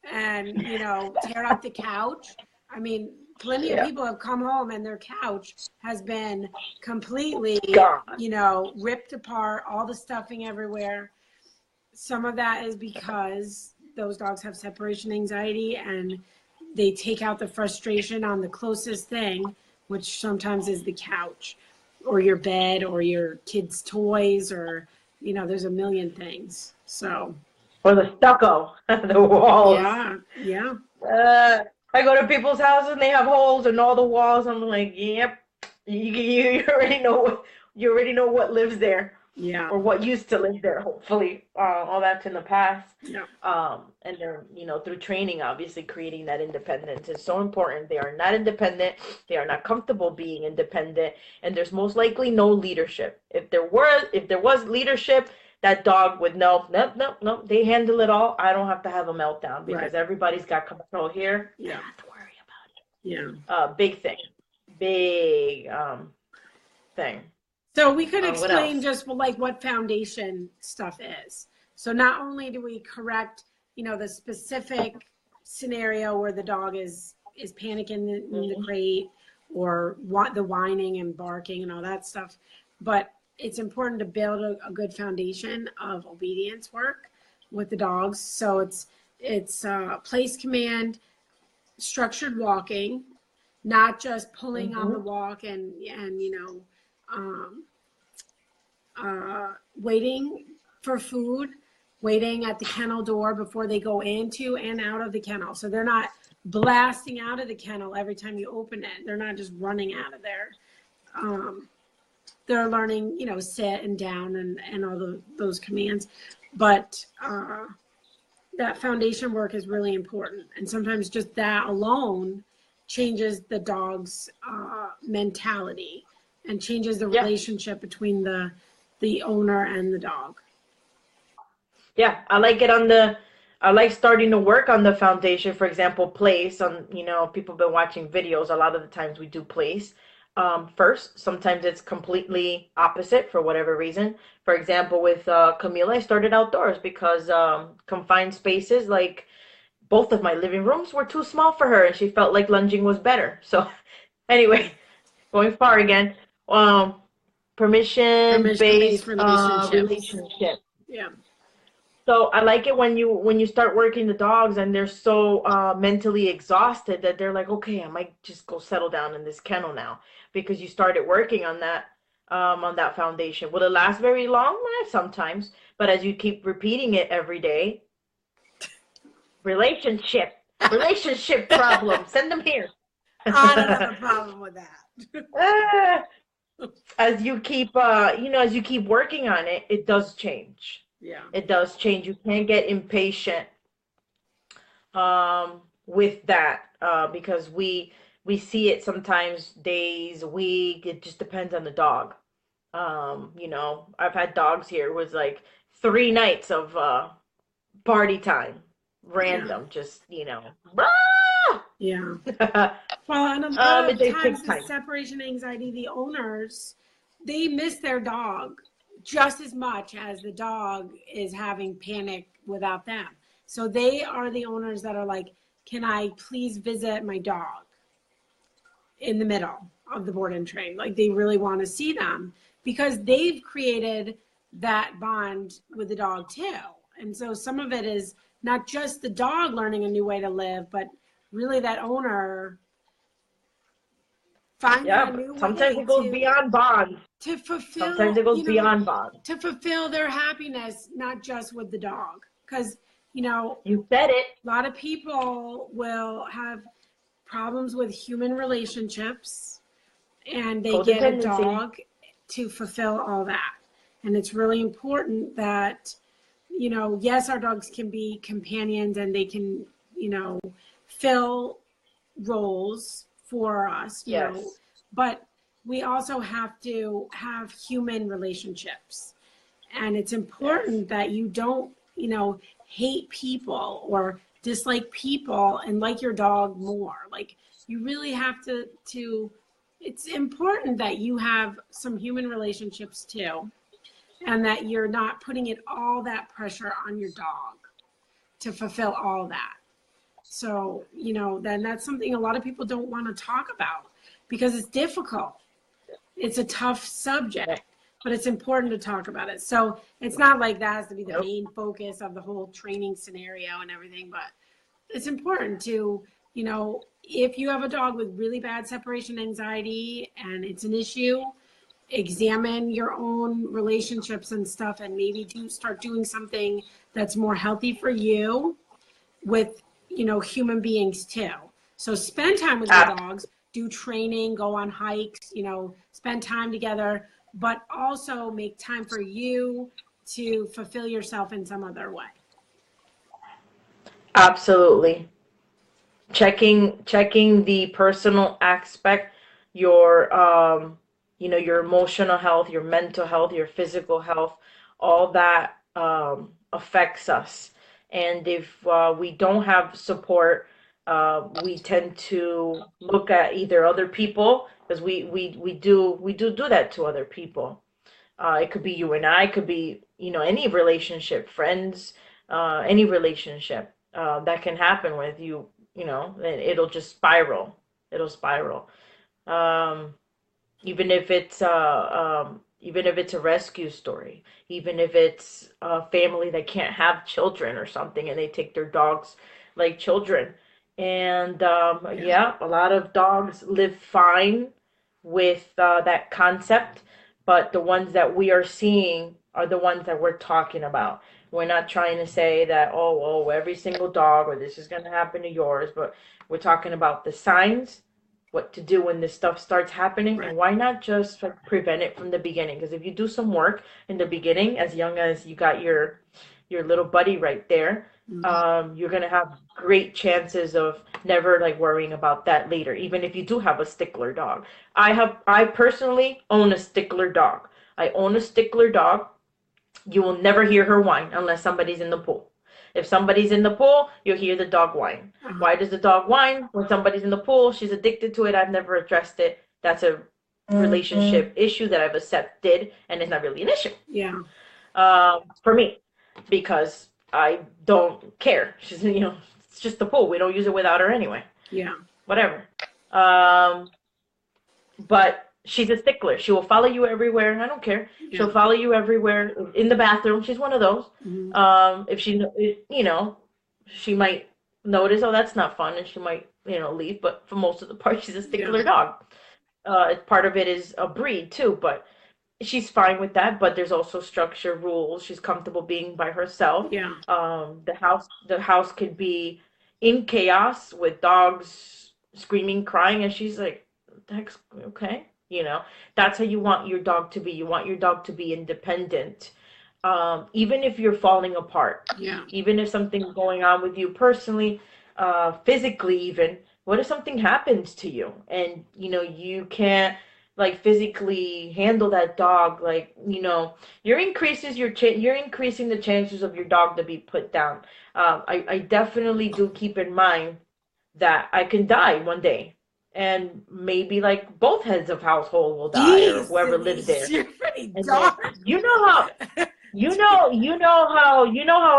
and, you know, tear up the couch. I mean, plenty of Yeah. people have come home and their couch has been completely, God. you know, ripped apart, all the stuffing everywhere. Some of that is because those dogs have separation anxiety and they take out the frustration on the closest thing, which sometimes is the couch or your bed or your kids' toys, or, you know, there's a million things. So, Or the stucco, the walls. yeah, yeah, Uh, I go to people's houses and they have holes in all the walls. I'm like, yep, you already know, you already know what lives there, yeah, or what used to live there. Hopefully, all that's in the past. yeah, And they're, through training, obviously creating that independence is so important. They are not independent. They are not comfortable being independent, and there's most likely no leadership. If there was leadership, that dog would know, nope, nope, nope, they handle it all. I don't have to have a meltdown right, because everybody's got control here. I yeah, don't have to worry about yeah. it. Big thing. Big thing. So we could What explain else? just like what foundation stuff is. So not only do we correct, you know, the specific scenario where the dog is panicking in the Hmm. crate, or the whining and barking and all that stuff, but it's important to build a good foundation of obedience work with the dogs. So it's place command, structured walking, not just pulling on the Hmm. walk and you know, um, waiting for food, waiting at the kennel door before they go into and out of the kennel. So they're not blasting out of the kennel every time you open it. They're not just running out of there. Um, they're learning, you know, sit and down and all those commands. But that foundation work is really important. And sometimes just that alone changes the dog's mentality and changes the Yeah. relationship between the owner and the dog. Yeah, I like starting to work on the foundation. For example, place on, people have been watching videos. A lot of the times we do place first. Sometimes it's completely opposite for whatever reason. For example, with Camila, I started outdoors because confined spaces, like both of my living rooms, were too small for her, and she felt like lunging was better. So anyway, going far again. Um, Permission Permission-based based relationship. relationship. Yeah. So I like it when you start working the dogs and they're so mentally exhausted that they're like, okay, I might just go settle down in this kennel now, because you started working on that foundation. Will it last very long? Sometimes, but as you keep repeating it every day, relationship, relationship problem. Send them here. I don't have a problem with that. Ah, as you keep working on it, it does change. Yeah. It does change. You can't get impatient with that, because we see it sometimes days, week. It just depends on the dog. I've had dogs here was like 3 nights of party time, Yeah. random, just ah! Yeah. Well, and a lot of It times takes the time. separation anxiety, the owners, they miss their dog just as much as the dog is having panic without them. So they are the owners that are like, can I please visit my dog in the middle of the board and train? Like they really want to see them because they've created that bond with the dog too. And so some of it is not just the dog learning a new way to live, but really that owner finding Yeah, a new but sometimes way it goes beyond bonds. to Sometimes fulfill, it goes beyond bonds. to fulfill their happiness, not just with the dog. Because, You said it. a lot of people will have problems with human relationships and they get a Codependency. dog to fulfill all that. And it's really important that, yes, our dogs can be companions and they can, fill roles for us, Yes. but we also have to have human relationships. And it's Yes. important that you don't, hate people or dislike people and like your dog more. Like you really have to it's important that you have some human relationships too and that you're not putting it all that pressure on your dog to fulfill all that. So, then that's something a lot of people don't want to talk about because it's difficult. It's a tough subject, Yep. but it's important to talk about it. So it's not like that has to be the Nope. main focus of the whole training scenario and everything, but it's important to, if you have a dog with really bad separation anxiety and it's an issue, examine your own relationships and stuff and maybe start doing something that's more healthy for you with human beings too. So spend time with your Ah, dogs, do training, go on hikes, spend time together, but also make time for you to fulfill yourself in some other way. absolutely. Checking the personal aspect, your your emotional health, your mental health, your physical health, all that affects us. And if we don't have support, we tend to look at either other people, because we do that to other people. It could be you and I, it could be, any relationship, friends, any relationship that can happen with you, and it'll just spiral. It'll spiral. Um, even if it's a rescue story, even if it's a family that can't have children or something and they take their dogs like children. And Yeah. yeah, a lot of dogs live fine with that concept, but the ones that we are seeing are the ones that we're talking about. We're not trying to say that, oh, every single dog or this is going to happen to yours, but we're talking about the signs, what to do when this stuff starts happening, Right. and why not just like prevent it from the beginning? Because if you do some work in the beginning, as young as you got your little buddy right there, Mm-hmm. you're gonna have great chances of never like worrying about that later, even if you do have a stickler dog. I personally own a stickler dog. I own a stickler dog. You will never hear her whine unless somebody's in the pool. If somebody's in the pool, you'll hear the dog whine. Uh-huh. Why does the dog whine? When somebody's in the pool, she's addicted to it. I've never addressed it. That's a relationship issue that I've accepted, and it's not really an issue Yeah. for me, because I don't care. She's, it's just the pool. We don't use it without her anyway. Yeah. Whatever. Um, but she's a stickler. She will follow you everywhere. I don't care. Yeah. She'll follow you everywhere in the bathroom. She's one of those. Mm-hmm. If she, she might notice, oh, that's not fun, and she might, leave. But for most of the part, she's a Yeah. stickler dog. Part of it is a breed too, but she's fine with that. But there's also structure, rules. She's comfortable being by herself. Yeah. The house could be in chaos with dogs screaming, crying, and she's like, "That's okay." That's how you want your dog to be. You want your dog to be independent, even if you're falling apart, Yeah. even if something's going on with you personally, physically even. What if something happens to you and you can't like physically handle that dog, like, you're you're increasing the chances of your dog to be put down. I definitely do keep in mind that I can die one day, and maybe like both heads of household will die, or Jeez, whoever lives Denise, there. you're pretty And then dark. you know how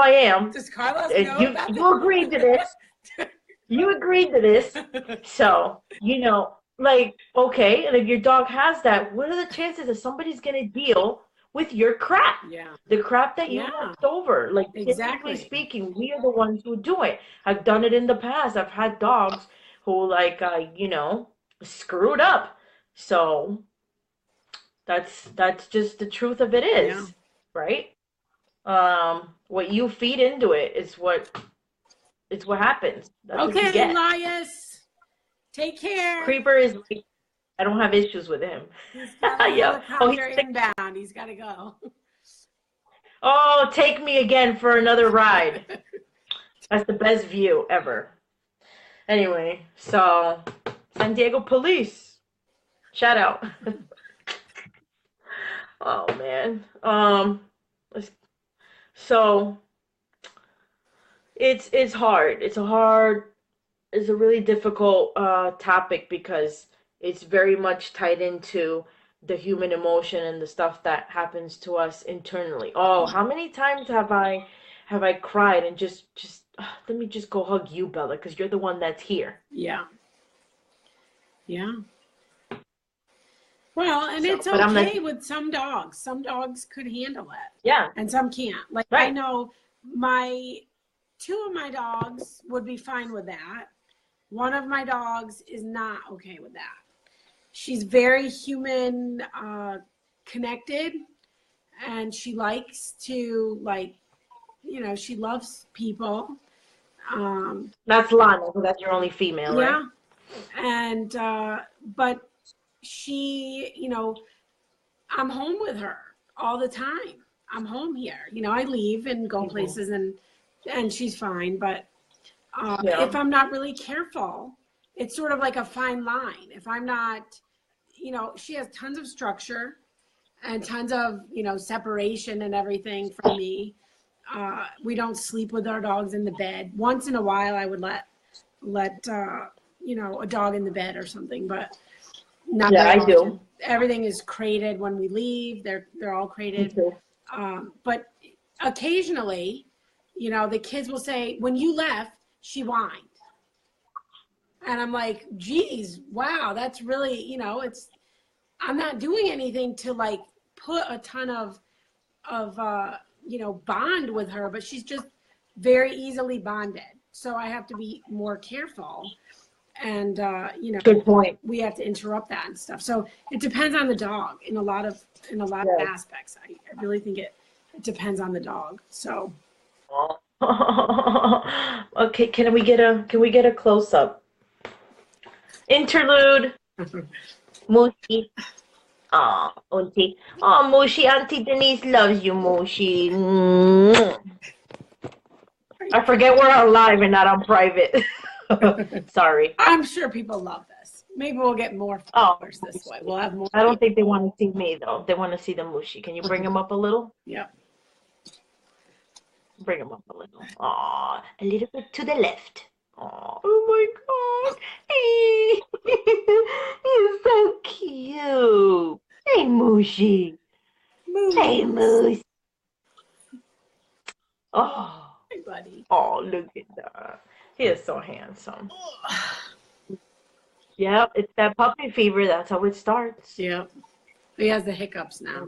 I am. Does Carlos And know about you agreed to this. You agreed to this. that? So, like, okay, and if your dog has that, what are the chances that somebody's gonna deal with your crap? Yeah. The crap that you Yeah, left over. Like, typically exactly. speaking, we are the ones who do it. I've done it in the past. I've had dogs who, like, screwed up. So that's just the truth of it Yeah. is, right? What you feed into it is what happens. That's what you Okay, get. Elias, take care. Creeper is like, I don't have issues with him. He's got a Yeah. Oh, helicopter inbound. He's got to go. oh, take me again for another ride. That's the best view ever. Anyway, so San Diego police. Shout out. Oh man. So it's hard. It's a really difficult topic because it's very much tied into the human emotion and the stuff that happens to us internally. Oh, how many times have I cried and just let me just go hug you, Bella, because you're the one that's here. Yeah. Yeah. Well, and So, it's but I'm like, okay with some dogs. Some dogs could handle it, yeah, and some can't. Like I right. know two of my dogs would be fine with that. One of my dogs is not okay with that. She's very human connected, and she likes to she loves people. That's Lana, so that's your only female, right? Yeah, and but she, I'm home with her all the time. I'm home here. I leave and go places, and she's fine. But Yeah. if I'm not really careful, it's sort of like a fine line. If I'm not, she has tons of structure and tons of, separation and everything from me. We don't sleep with our dogs in the bed. Once in a while, I would let a dog in the bed or something, but not Yeah, very I often. do. Everything is crated when we leave. They're all Me crated. too. But occasionally, the kids will say, when you left, she whined. And I'm like, geez, wow, that's really, I'm not doing anything to like put a ton of bond with her, but she's just very easily bonded. So I have to be more careful. And, Good point. we have to interrupt that and stuff. So it depends on the dog in a lot of Yes. aspects. I really think it depends on the dog. So Okay, can we get a close up? Interlude. Mushi. Aw, Auntie. Oh, Mushi, Auntie Denise loves you, Mushi. I forget we're on live and not on private. Sorry. I'm sure people love this. Maybe we'll get more Oh, followers this way. We'll have more I don't people. think they want to see me though. They want to see the Mushi. Can you bring him up a little? Yep. Bring him up a little. Aw, a little bit to the left. Aw, oh my God. Hey, you're so cute. Hey, Mushi. Hey, Moose. Oh, Hey, buddy. oh, look at that. He is so handsome. Yep, it's that puppy fever. That's how it starts. Yep. He has the hiccups now.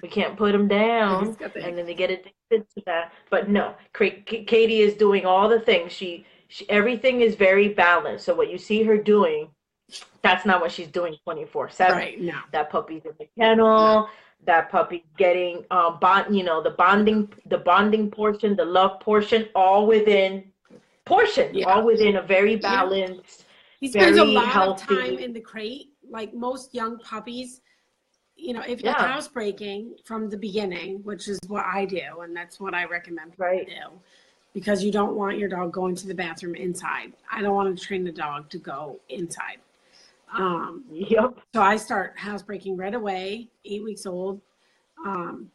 We can't put them He's down, got the and then they get addicted to that. But no, Katie is doing all the things. She everything is very balanced. So what you see her doing, that's not what she's doing 24/7. Right. No. That puppy's in the kennel. That puppy's getting the bonding portion, the love portion, all within all within a very balanced, He spends a very lot healthy. of time in the crate, like most young puppies. If you're Yeah. housebreaking from the beginning, which is what I do, and that's what I recommend people Right. do, because you don't want your dog going to the bathroom inside. I don't want to train the dog to go inside. Yep. So I start housebreaking right away, 8 weeks old. Um,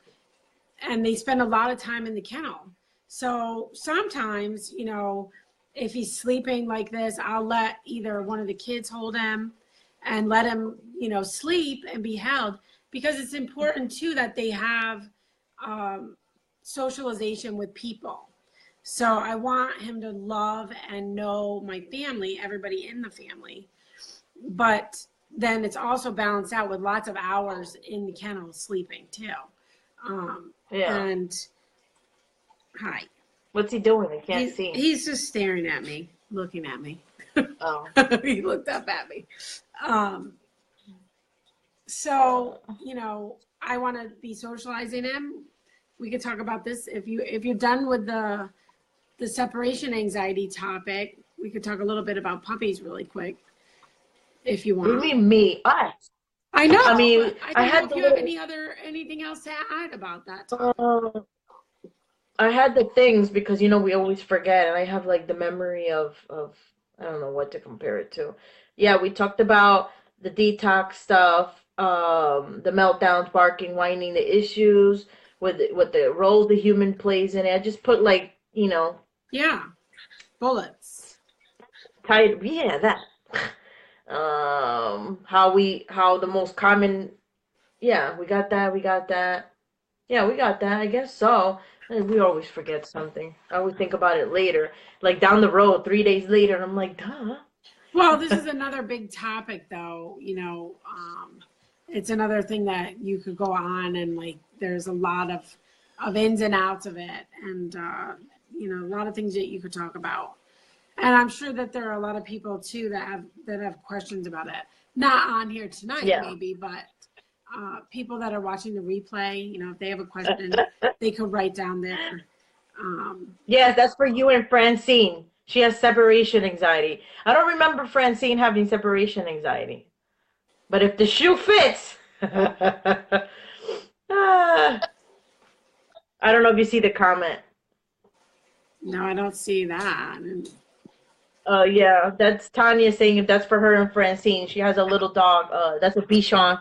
and they spend a lot of time in the kennel. So sometimes, if he's sleeping like this, I'll let either one of the kids hold him and let him, sleep and be held, because it's important too that they have socialization with people. So I want him to love and know my family, everybody in the family. But then it's also balanced out with lots of hours in the kennel sleeping too. Yeah. And hi. What's he doing? I can't He's, see. he's just staring at me, looking at me. Oh. He looked up at me. So, I want to be socializing him. We could talk about this if you're done with the separation anxiety topic. We could talk a little bit about puppies really quick, if you What do you want. mean me? Us. I know, I mean, but I I don't know had if the you have little. anything else to add about that topic. I had the things because we always forget, and I have like the memory of I don't know what to compare it to. Yeah, we talked about the detox stuff, the meltdowns, barking, whining, the issues with the role the human plays in it. I just put like Yeah, bullets. tied. Yeah, that. How the most common. Yeah, we got that. We got that. Yeah, we got that. I guess so. We always forget something. I always think about it later, like down the road, 3 days later, and I'm like, duh. Well, this is another big topic, though. It's another thing that you could go on, and like there's a lot of ins and outs of it, and a lot of things that you could talk about. And I'm sure that there are a lot of people too that have questions about it. Not on here tonight, Yeah. maybe, but people that are watching the replay, if they have a question, they could write down there. Yes, that's for you and Francine. She has separation anxiety. I don't remember Francine having separation anxiety. But if the shoe fits, Ah, I don't know if you see the comment. No, I don't see that. Yeah, that's Tanya saying if that's for her and Francine. She has a little dog. That's a Bichon,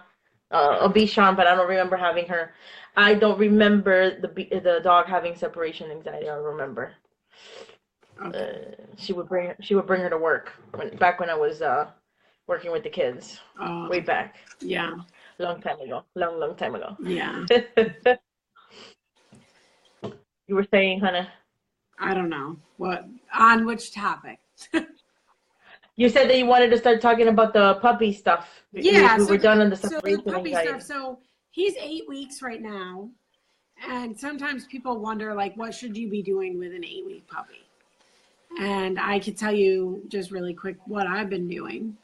but I don't remember having her. I don't remember the dog having separation anxiety. I don't remember. Okay. She would bring her to work back when I was working with the kids, way back, Yeah. long time ago, long time ago. Yeah. You were saying, Hannah. I don't know on which topic. You said that you wanted to start talking about the puppy stuff. If Yeah. we So were done on the the separation puppy stuff. anxiety. So he's 8 weeks right now, and sometimes people wonder like, what should you be doing with an 8-week puppy? And I could tell you just really quick what I've been doing.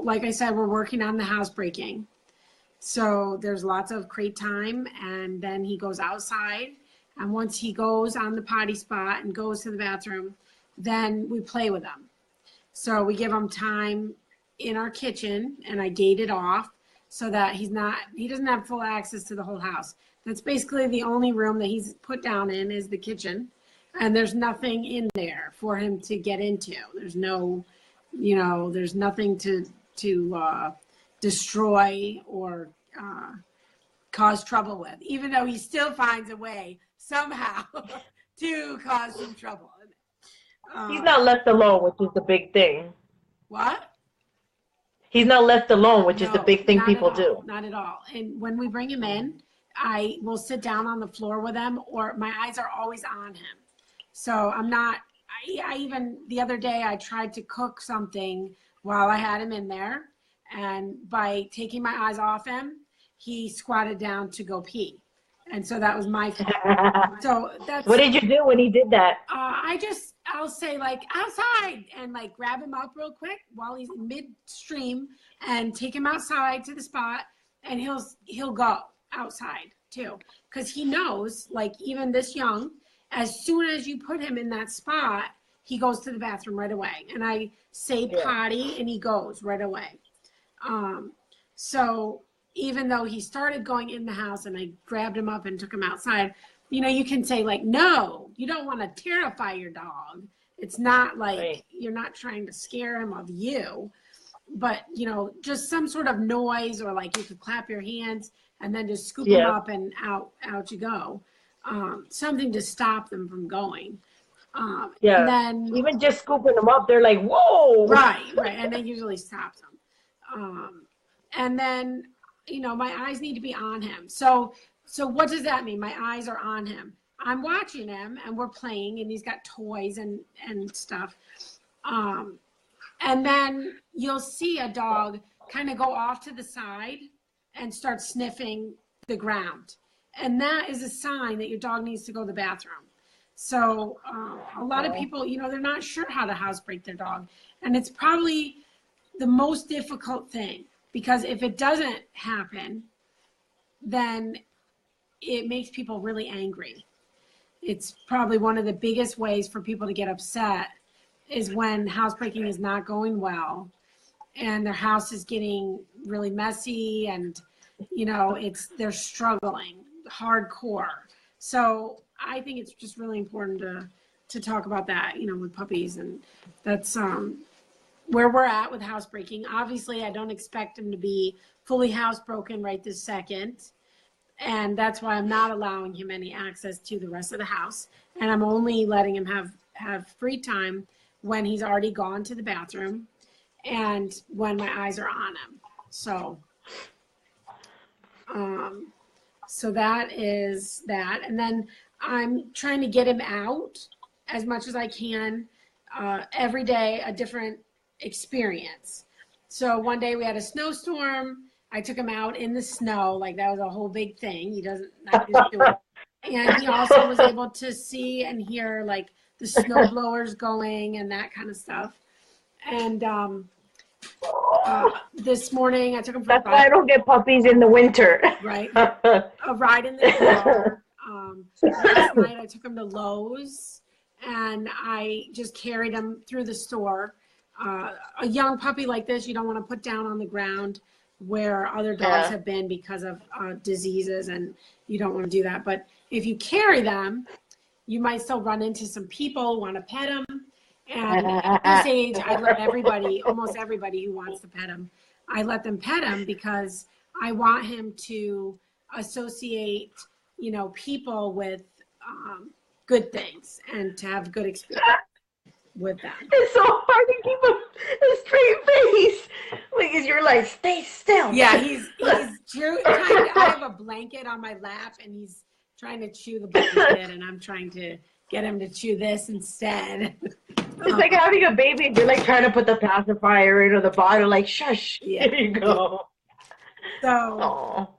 Like I said, we're working on the housebreaking. So there's lots of crate time, and then he goes outside. And once he goes on the potty spot and goes to the bathroom, then we play with him. So we give him time in our kitchen, and I gate it off so that he doesn't have full access to the whole house. That's basically the only room that he's put down in is the kitchen. And there's nothing in there for him to get into. There's there's nothing to destroy or cause trouble with, even though he still finds a way somehow to cause some trouble. He's not left alone, which is the big thing. What? He's not left alone, which is the No, big thing not at people all. do. Not at all. And when we bring him in, I will sit down on the floor with him, or my eyes are always on him. So I'm not, I even, the other day, I tried to cook something while I had him in there. And by taking my eyes off him, he squatted down to go pee. And so that was my fault. So that's. What did you do when he did that? I'll say like outside and like grab him up real quick while he's midstream and take him outside to the spot, and he'll go outside too. Cause he knows, like, even this young, as soon as you put him in that spot, he goes to the bathroom right away. And I say potty and he goes right away. So even though he started going in the house and I grabbed him up and took him outside, you can say like, no, you don't want to terrify your dog. It's not like Right. you're not trying to scare him of you, but just some sort of noise, or like you could clap your hands and then just scoop them Yeah. up and out you go. Something to stop them from going. And Yeah. then, Even just scooping them up, they're like, whoa. right, and that usually stops them. And then, my eyes need to be on him. So what does that mean? My eyes are on him. I'm watching him, and we're playing, and he's got toys and stuff. And then you'll see a dog kind of go off to the side and start sniffing the ground. And that is a sign that your dog needs to go to the bathroom. So a lot of people, they're not sure how to housebreak their dog. And it's probably the most difficult thing, because if it doesn't happen, then it makes people really angry. It's probably one of the biggest ways for people to get upset is when housebreaking is not going well and their house is getting really messy, and they're struggling hardcore. So I think it's just really important to talk about that, with puppies, and that's where we're at with housebreaking. Obviously, I don't expect him to be fully housebroken right this second, and that's why I'm not allowing him any access to the rest of the house, and I'm only letting him have free time when he's already gone to the bathroom and when my eyes are on him. So so that is that. And then I'm trying to get him out as much as I can. Every day a different experience. So one day we had a snowstorm. I took him out in the snow, like that was a whole big thing. He doesn't not used to it. And he also was able to see and hear like the snow blowers going and that kind of stuff. And this morning I took him for That's why I don't get puppies in the winter. right, a ride in the car. Last night I took him to Lowe's and I just carried him through the store. A young puppy like this, you don't want to put down on the ground where other dogs have been because of diseases, and you don't want to do that. But if you carry them, you might still run into some people who want to pet them. And at this age, I let almost everybody who wants to pet him, I let them pet him because I want him to associate, people with good things and to have good experience with them. It's so hard to keep a straight face. Like, you're like, stay still. Yeah, he's I have a blanket on my lap, and he's trying to chew the blanket, and I'm trying to get him to chew this instead. It's like having a baby. You're like trying to put the pacifier in or the bottle, like, shush. Yeah. Here you go. So,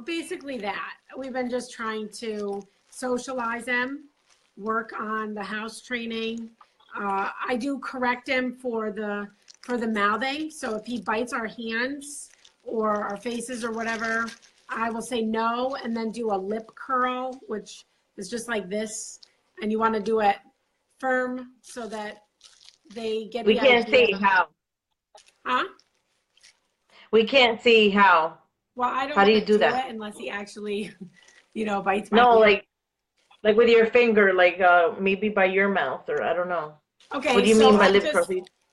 basically that. We've been just trying to socialize him, work on the house training. I do correct him for the mouthing. So if he bites our hands or our faces or whatever, I will say no and then do a lip curl, which is just like this. And you want to do it firm so that they get We the can't idea. see how. Huh? We can't see how. Well, I don't How do want you to do do that? it unless he actually, bites my No, hand. like with your finger, like maybe by your mouth, or I don't know. Okay, What do you so mean by lip curl?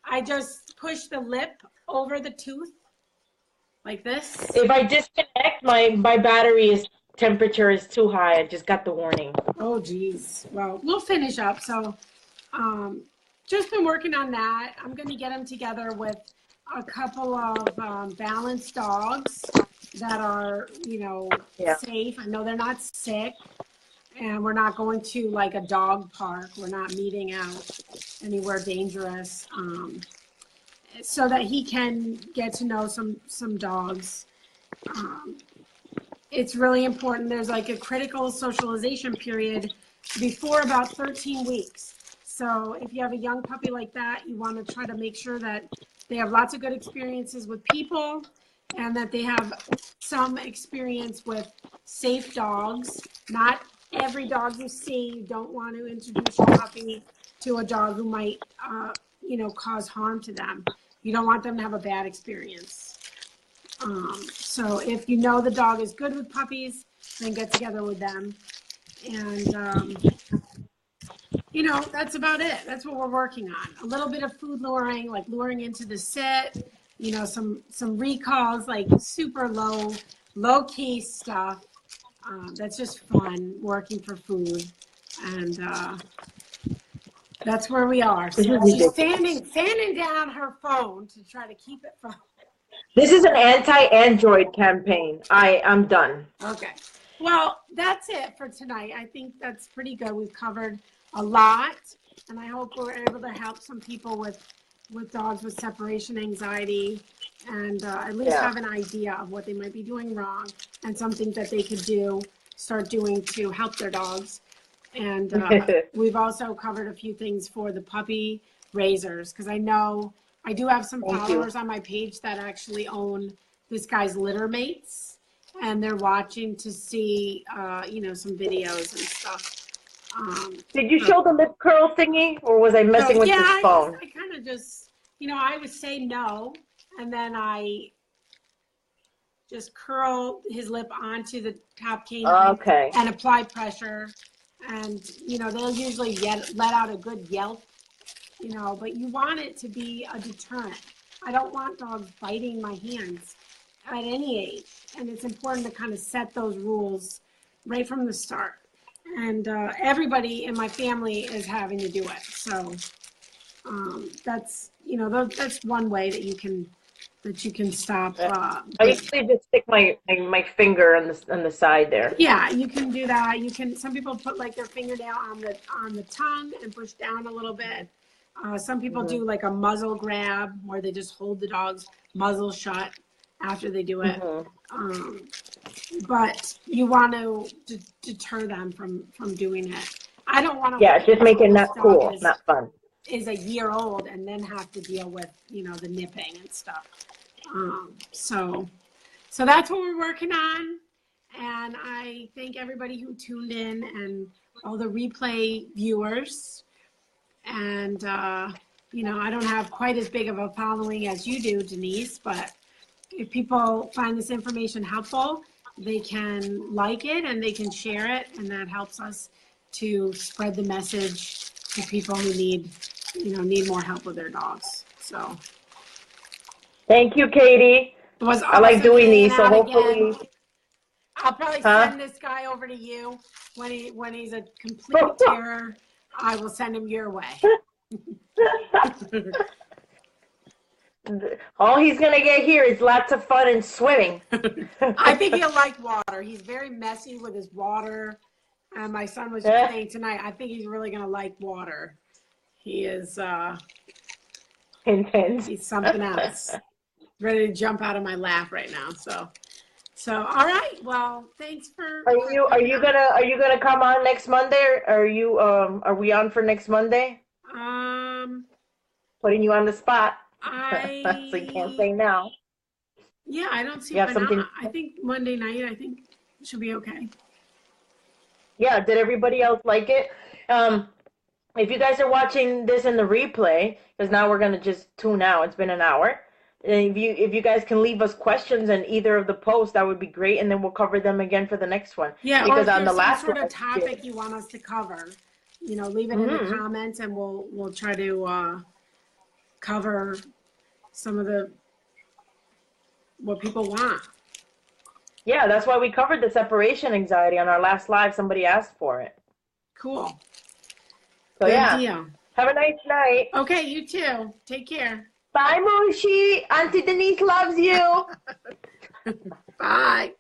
I just push the lip over the tooth like this. If I disconnect, my battery temperature is too high. I just got the warning. Oh, geez. Well, we'll finish up. So, just been working on that. I'm going to get them together with a couple of balanced dogs that are, safe. I know they're not sick, and we're not going to like a dog park. We're not meeting out anywhere dangerous, so that he can get to know some dogs. It's really important. There's like a critical socialization period before about 13 weeks. So if you have a young puppy like that, you want to try to make sure that they have lots of good experiences with people and that they have some experience with safe dogs. Not every dog you see, you don't want to introduce your puppy to a dog who might, cause harm to them. You don't want them to have a bad experience. So if you know the dog is good with puppies, then get together with them. And you know, that's about it. That's what we're working on. A little bit of food luring, like luring into the sit, you know, some recalls, like super low key stuff. That's just fun working for food. And that's where we are. This is So she's ridiculous. fanning down her phone to try to keep it from. This is an anti-Android campaign. I'm done. Okay. Well, that's it for tonight. I think that's pretty good. We've covered a lot, and I hope we're able to help some people with dogs with separation anxiety, and at least Yeah. have an idea of what they might be doing wrong and some things that they could start doing to help their dogs. And we've also covered a few things for the puppy raisers, because I know I do have some Thank you. followers on my page that actually own this guy's litter mates, and they're watching to see, you know, some videos and stuff. Did you show the lip curl thingy, or was I So messing with yeah, this phone? I kind of just, you know, I would say no, and then I just curl his lip onto the top canine Okay. and apply pressure. And, you know, they'll usually let out a good yelp, you know, but you want it to be a deterrent. I don't want dogs biting my hands at any age. And it's important to kind of set those rules right from the start. And everybody in my family is having to do it. So that's, you know, that's one way that you can stop. I usually just stick my finger on the side there. Yeah, you can do that. You can. Some people put like their fingernail on the tongue and push down a little bit. Some people do like a muzzle grab where they just hold the dog's muzzle shut after they do it. But you want to deter them from doing it. I don't want to. Yeah, just make it not cool, not fun. Is a year old and then have to deal with, you know, the nipping and stuff. So that's what we're working on. And I thank everybody who tuned in and all the replay viewers. And, you know, I don't have quite as big of a following as you do, Denise, but if people find this information helpful, they can like it and they can share it. And that helps us to spread the message to people who need more help with their dogs. So. Thank you, Katie. It was I like awesome doing hanging these, so out hopefully. again. I'll probably Huh? send this guy over to you when he's a complete terror. I will send him your way. All he's gonna get here is lots of fun and swimming. I think he'll like water. He's very messy with his water. And my son was just saying tonight, I think he's really gonna like water. He is Intense. he's something else. Ready to jump out of my lap right now. So all right. Well, thanks for. Are you gonna come on next Monday? Or are we on for next Monday? Putting you on the spot. So you can't say now. Yeah, I don't see You have why something? not. I think Monday night, I think should be okay. Yeah, did everybody else like it? If you guys are watching this in the replay, because now we're gonna just tune out. It's been an hour. And if you guys can leave us questions in either of the posts, that would be great, and then we'll cover them again for the next one. Yeah, because or if on the there's last some sort one, of topic you want us to cover, you know, leave it in the comments, and we'll try to cover some of what people want. Yeah, that's why we covered the separation anxiety on our last live. Somebody asked for it. Cool. So Good deal. Have a nice night. Okay, you too. Take care. Bye, Mooshi. Auntie Denise loves you. Bye.